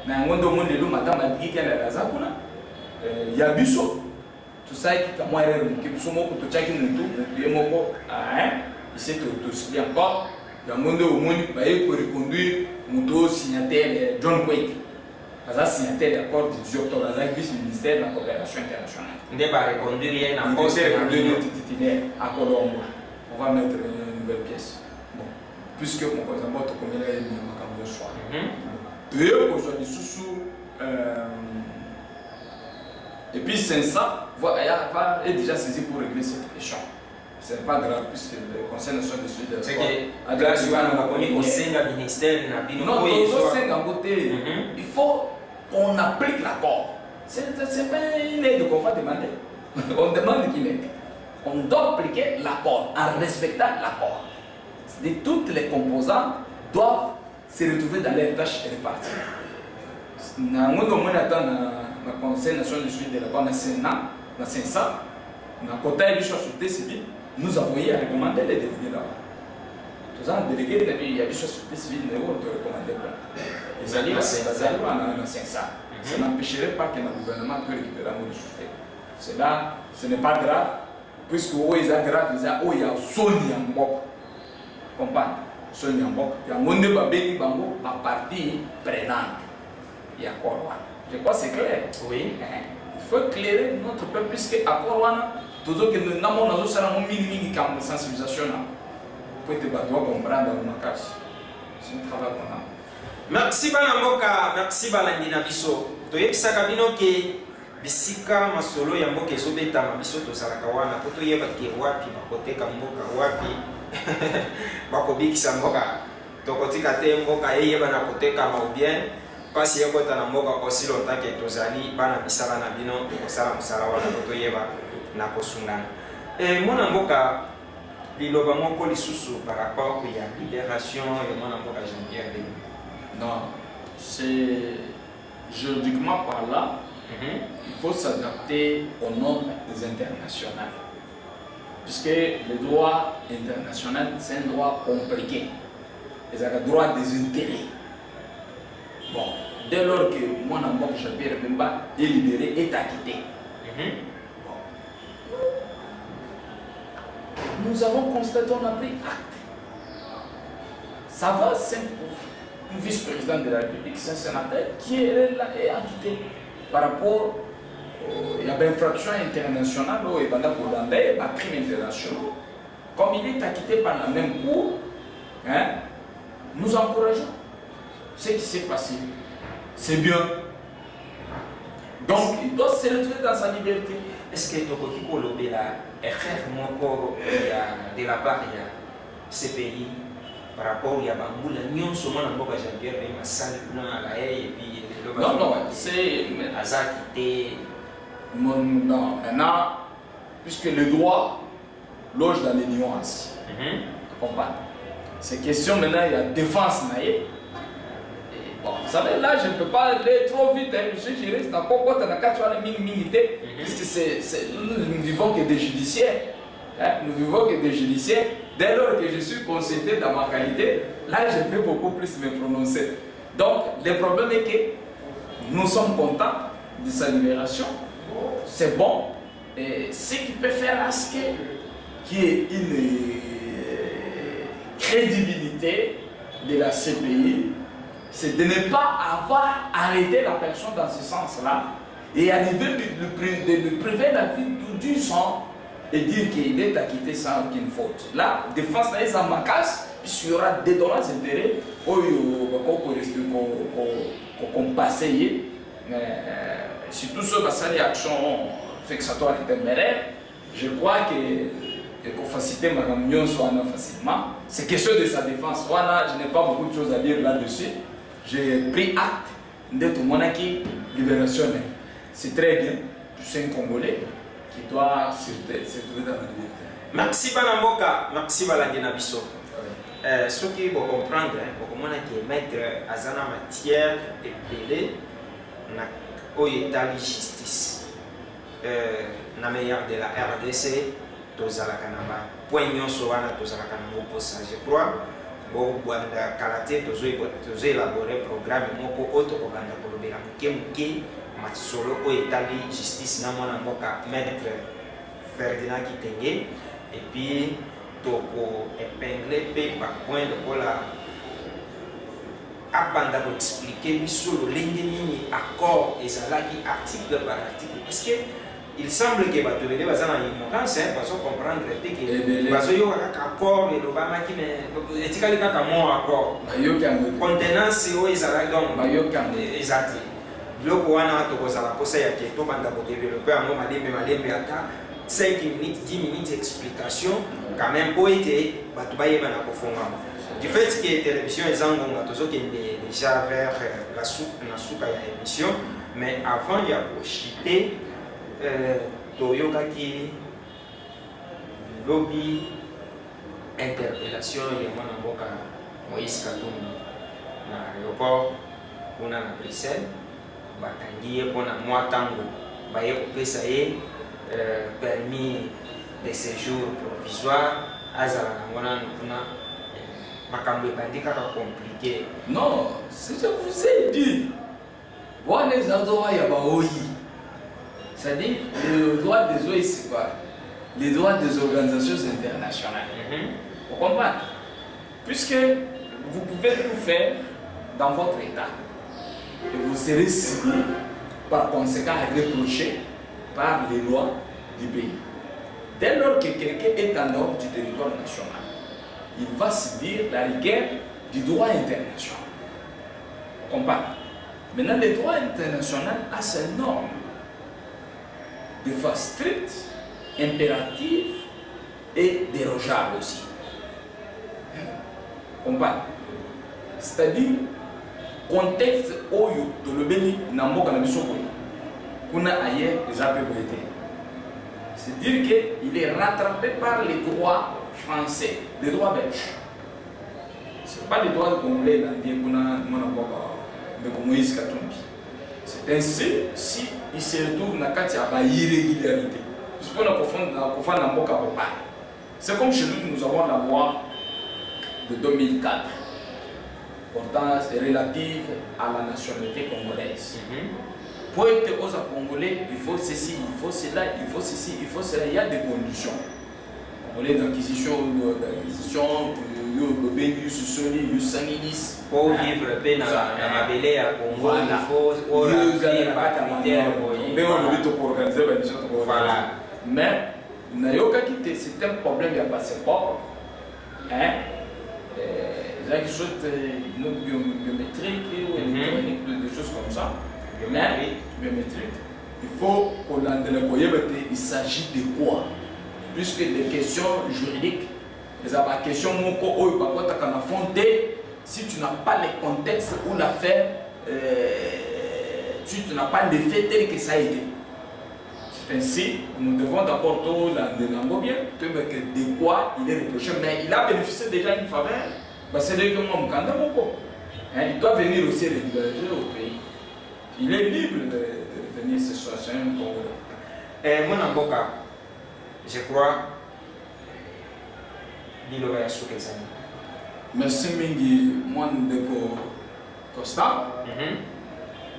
Dans le monde, madame a dit qu'elle est là. Il y a biso, tout ça, il y a moi, il y a encore. Il y a un monde où il faut reconduire mon signataire John Quake. Il signataire de l'accord du 18 octobre, il vice-ministère de la coopération internationale. Il va reconduire un poste à Colombo. On va mettre une nouvelle pièce. Bon. Puisque mon président Boto comme il a eu un soir. Deux pour soit sous et puis c'est ça, va est déjà saisi pour régler cette question. Ce n'est pas grave puisque le Conseil national de suite. C'est que la ministère non, il faut qu'on applique l'accord. Ce n'est pas une aide qu'on va demander. On demande qu'il aide. On doit appliquer l'accord en respectant l'accord. Toutes les composantes doivent se retrouver dans les tâches réparties. Dans le Conseil national de suite de l'accord, dans le Sénat, dans le Sénat, dans le côté de la société civile, nous avons recommandé les délégués là-bas. Tout ça, les délégués, il y a des sociétés civiles, nous avons recommandé. Les alliés, ça n'empêcherait pas que le gouvernement puisse récupérer nos sociétés. Cela, ce n'est pas grave, puisque il y a grave, il y a Sony en Bok. Comprenez? Sony en Bok. Il y a Monde Babé Bango, ma partie prenante. Il y a quoi? Je crois que c'est clair. Oui. Il faut éclairer notre peuple, puisque à Corwana, toujours que nous avons une sensibilisation. Pour te comprendre ma casse. C'est un travail qu'on a. Merci Banamoka, merci Balandina Biso. Toyebisa kabino ke bisika masolo ya mboka ezobeta mabiso tozalaka wana po toyeba ke wapi bakoteka mboka wapi bakobikisa mboka tokotika te mboka eyeba na koteka ma bien pasi yekota na mboka aussi longtemps que tozali bana bisala na bino tokosala mosala wana po toyeba na kosungana. Mwana mboka liloba moko lisusu par rapport à la libération ya mwana mboka Jean-Pierre Bemba. Non, c'est juridiquement par là, il faut s'adapter aux normes internationales. Puisque le droit international, c'est un droit compliqué. C'est un droit des intérêts. Bon, dès lors que mon amour Jean-Pierre Bemba est libéré, est acquitté. Bon. Nous avons constaté, on a pris acte. Ça va, c'est un vice-président de la République, c'est un sénateur qui est là et acquitté par rapport à l'infraction internationale ou à crime international. Comme il est acquitté par la même cour, nous encourageons ce qui s'est passé. C'est bien. Donc, il doit se retrouver dans sa liberté. Est-ce que Tokoko Lobela est de la part de ces pays par rapport à Bangoula, nous sommes en Boka Jean-Pierre Bemba, et puis non, c'est Azakité. Non, maintenant, puisque le droit loge dans les nuances. C'est question maintenant, il y a défense. Bon, vous savez, là, je ne peux pas aller trop vite. Je suis juriste, puisque nous ne vivons que des judiciaires. Nous vivons que des judiciaires. Dès lors que je suis consulté dans ma qualité, là, je peux beaucoup plus me prononcer. Donc, le problème est que nous sommes contents de sa libération. C'est bon. Et ce qui peut faire à ce qu'il y ait une crédibilité de la CPI, c'est de ne pas avoir arrêté la personne dans ce sens-là et arriver de le priver la vie du sang et dire qu'il est acquitté sans aucune faute. La défense est en macasse, puisqu'il y aura des dommages intérêts qu'on passe surtout ceux qui ont des actions vexatoires téméraires. Je crois que pour faciliter ma réunion soit facilement, c'est question de sa défense. Voilà, je n'ai pas beaucoup de choses à dire là-dessus. J'ai pris acte d'être monarchie libération. C'est très bien. Je suis un Congolais qui doit se trouver dans la liberté. Merci Banamboka, merci Baladina Bisso. Ce qui faut comprendre, pour mettre Azana matière et pelé au état de justice. Na meilleur de la RDC, Tozala Kanaba, Poignon Soana, Tozala Kanabo pour ça. Je crois, bon, Bwanda Kalate, Tozo élaboré programme, Moko, autre Oganda Kolobera, Muke, Matsolo, au état de justice, Namona Moka, maître Ferdinand Kitenge, et puis, Toko épingler, paye par point de cola. Abanda pour expliquer sur le ligne accord et ça là qui article par article parce que il semble que va te donner bazana ignorance parce qu'on comprendre que parce que yo accord et le bama qui mais etikali kaka mon accord contenance o ezala donc exact bloko wana to kozala posa ya ke to banda ko développer en malembe ata 5 minutes 10 minutes explication quand même pour être batu bayeba na kofonga. Du fait que la télévision est déjà vers la soupe à émission, mais avant il y a chité Toyoka qui lobby interpellation de Mwanamboka Moïse Katumbi à l'aéroport pour la Bruxelles, batangier pour la Mwatango, baye kopesa ye permis de séjour provisoire azala ngona kuna. Compliqué. Non, si je vous ai dit, c'est-à-dire le droit des OI, c'est quoi? Les droits des organisations internationales. Vous comprenez? Puisque vous pouvez tout faire dans votre État et vous serez ciblé par conséquent reproché par les lois du pays. Dès lors que quelqu'un est en dehors du territoire national, il va subir la rigueur du droit international. On comprend. Maintenant, le droit international a ses normes de façon stricte, impérative et dérogeable aussi. On comprend. C'est-à-dire, contexte où de l'obéni n'a pas de qu'on a ailleurs des appropriétés. C'est-à-dire qu'il est rattrapé par les droits français, les droits belges. Ce n'est pas les droits congolais de Moïse Katumbi. C'est ainsi si il se retrouve dans une irrégularité. C'est comme chez nous, nous avons la loi de 2004 portant relative à la nationalité congolaise. Pour être aux Congolais, il faut ceci, il faut cela, il faut ceci, il faut cela. Il y a des conditions. Congolais d'acquisition, pour vivre bien dans la belle à Congo, il faut remplir voilà. Mais c'est un problème de passeport. Il y a des choses biométriques ou électroniques, des choses comme ça. Biométrique. Il faut qu'on en il s'agit de quoi? Puisque des questions juridiques, les questions si tu n'as pas le contexte ou l'affaire, si tu n'as pas l'effet tel que ça a été. C'est ainsi, nous devons d'abord bien de quoi il est reproché. Mais il a bénéficié déjà d'une faveur. C'est que il doit venir aussi régulariser au pays. Il est libre de venir se soigner un Congolais. Mon avocat, je crois, il aurait à souhaiter ça. Merci mingi moi ndeko Costa.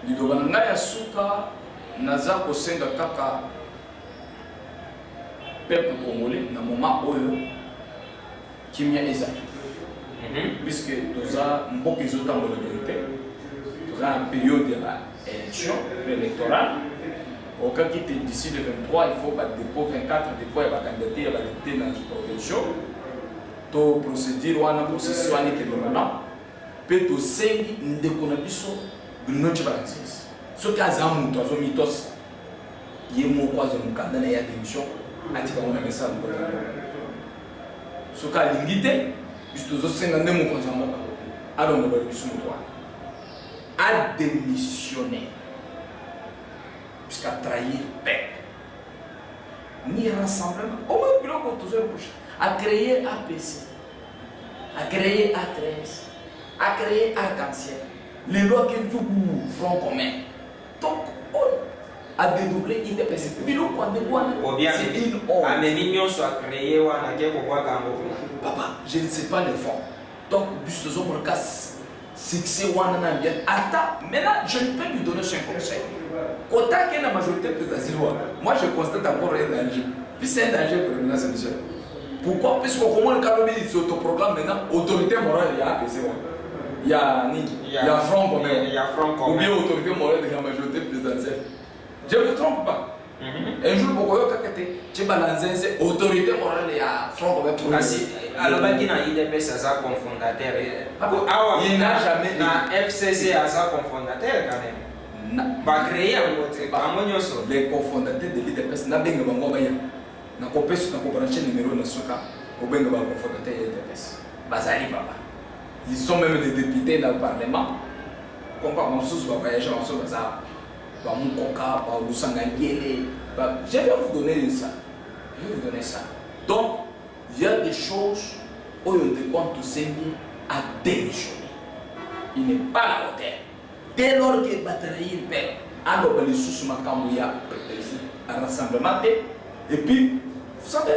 Liloba nanga ya suka naza kosenga kaka peuple congolais na moment oyo kimia ezali. Puisque toza mboka ezotambola te. Toza en période ya élection électorale. Au cas qui était d'ici le 23, il faut battre dépôt 24 dépôt et candidater à la député dans la provinciale. to procédure wana processus wana etelema pe tosengi ndeko na biso Bruno Tchibalanzis soki aza moto azomitosi ye moko azomokanda na ya démission atika ngo na mesa mboka soki alingi te biso tozosenga nde mokonzi ya mboka alongola biso moto wana adémissionné jusqu'à trahir peuple ni rassemblement au moins biloko tozoreproche a créé APC, a créé A13, a créé Arc-en-Ciel, les lois qui sont front commun. Donc, on a dédoublé IDPS. C'est une Papa, je ne sais pas les fonds. Donc, Bustozo Morkas, succès Wana bien. Attends, maintenant, je ne peux lui donner un conseil. Quand il y a la majorité présidentielle, moi je constate encore un danger. Puis c'est un danger pour le nation. Pourquoi? Parce que comment le Cameroun il s'autoproclame maintenant autorité morale, il y a APC. Il y a Front commun. Ou bien autorité morale de la majorité présidentielle. Je ne me trompe pas. Un jour, pourquoi tu as autorité morale, il y a Front commun. Alors, il y a IDPS à confondateur. Il n'a jamais été. FCC à confondateur quand même. Pas créé les cofondateurs de l'IDPS n'a pas gagné. Na kopesi na brancher numéro na soka obenga ba confondateur ya IDPS bazali papa ils sont même des députés dans le parlement comme par Mamsous va voyager en solo ça ba Mukoka ba Lusangangele je vais vous donner ça donc il y a des choses où on te compte Sengi à démissionner il n'est pas à la hauteur dès lors que bataille perd alors les sous makamouya à rassemblement et puis vous savez,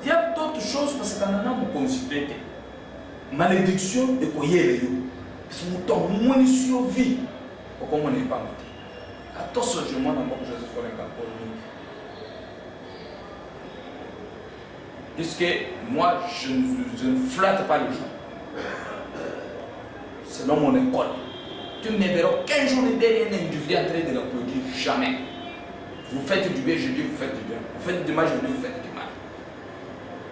il y a d'autres choses parce que quand on a mon consulté, malédiction et quoi y est, parce que mon temps, mon survie, comment on n'est pas monté. Attention, je m'en ai pas Joseph Folenga pour lui. Puisque moi, je ne flatte pas les gens. Selon mon école, tu ne verras qu'un jour derrière un individu en train de l'applaudir, jamais. Vous faites du bien, je dis vous faites du bien. Vous faites du mal, je dis vous faites du mal.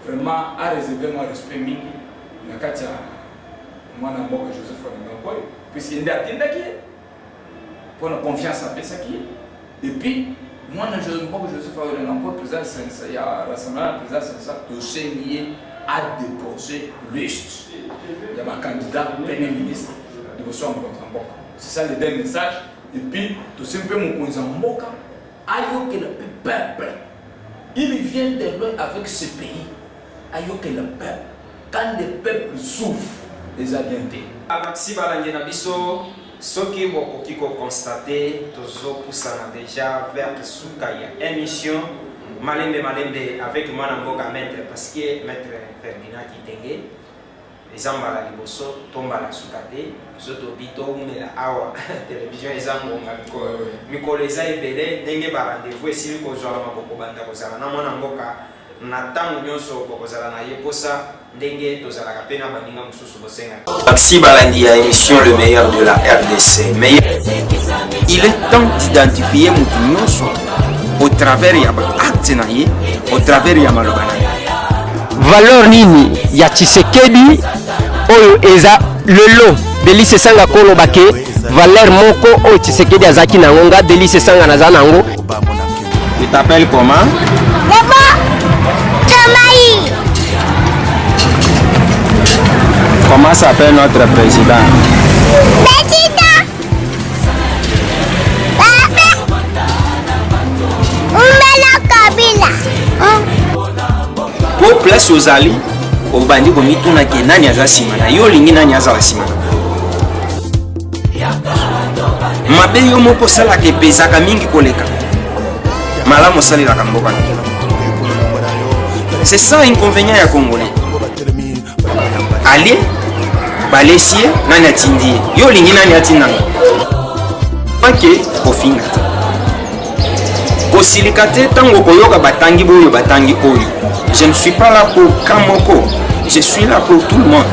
Vraiment, à réserver mon respect mini. Nakatia, moi, je suis Joseph Folenga, puisqu'il y a des gens qui pour la confiance en ça qui et puis, moi, je ne sais pas que Joseph Folenga, président, il y a rassemblement, président, c'est ça, dossier lié à des projets listes. Il y a un candidat, premier ministre, de vous en Mboka. C'est ça le dernier message. Et puis, tout simplement, mon cousin Mboka. Aïe que le peuple, il vient de loin avec ce pays. Aïe que le peuple, quand le peuple souffre, les adientés. Maxi Balangena Bisso, ce qui vous constater, toujours poussant déjà vers le soukaya émission, Malembe avec Manamboka maître, parce que maître Ferdinand Kitenge, les ambala liboso, tomba la soukate, soto bito umela awa, télévision les ambonga, mikoleza ebele, denge ba rendez-vous, et si vous avez un banda kozala, na Manamboka, na tango nyonso kozala na yeposa, denge tozala kapena baninga mususu bosenga. Maxi Balandi à émission le meilleur de la RDC. Mais il est temps d'identifier Moutounyoso au travers ya acte na ye, au travers ya maloba na ye. Valeur nini ya Tshisekedi oyo eza lelo Delice Sanga Kolo bake valeur moko oyo Tshisekedi azaki na ngonga Delice Sanga naza nango. Tu t'appelles comment? Papa Tamaï. Comment s'appelle notre président? Président Papa Umela Kabila. Pour place aux alliés, au bandit comme tout n'a qu'un an à Simana, yo lingina nyaza la Simana. Mabe yo mo posala ke pesa kamingi koleka. Malamu sali la kamboka. C'est ça inconvénient ya Congolais. Allez, balesier, nani atindi. Yo lingina ni atinanga. Ok, kofinga. Kosilikate tango koyoka batangi boyo batangi oyo. Je ne suis pas là pour Kamoko, je suis là pour tout le monde.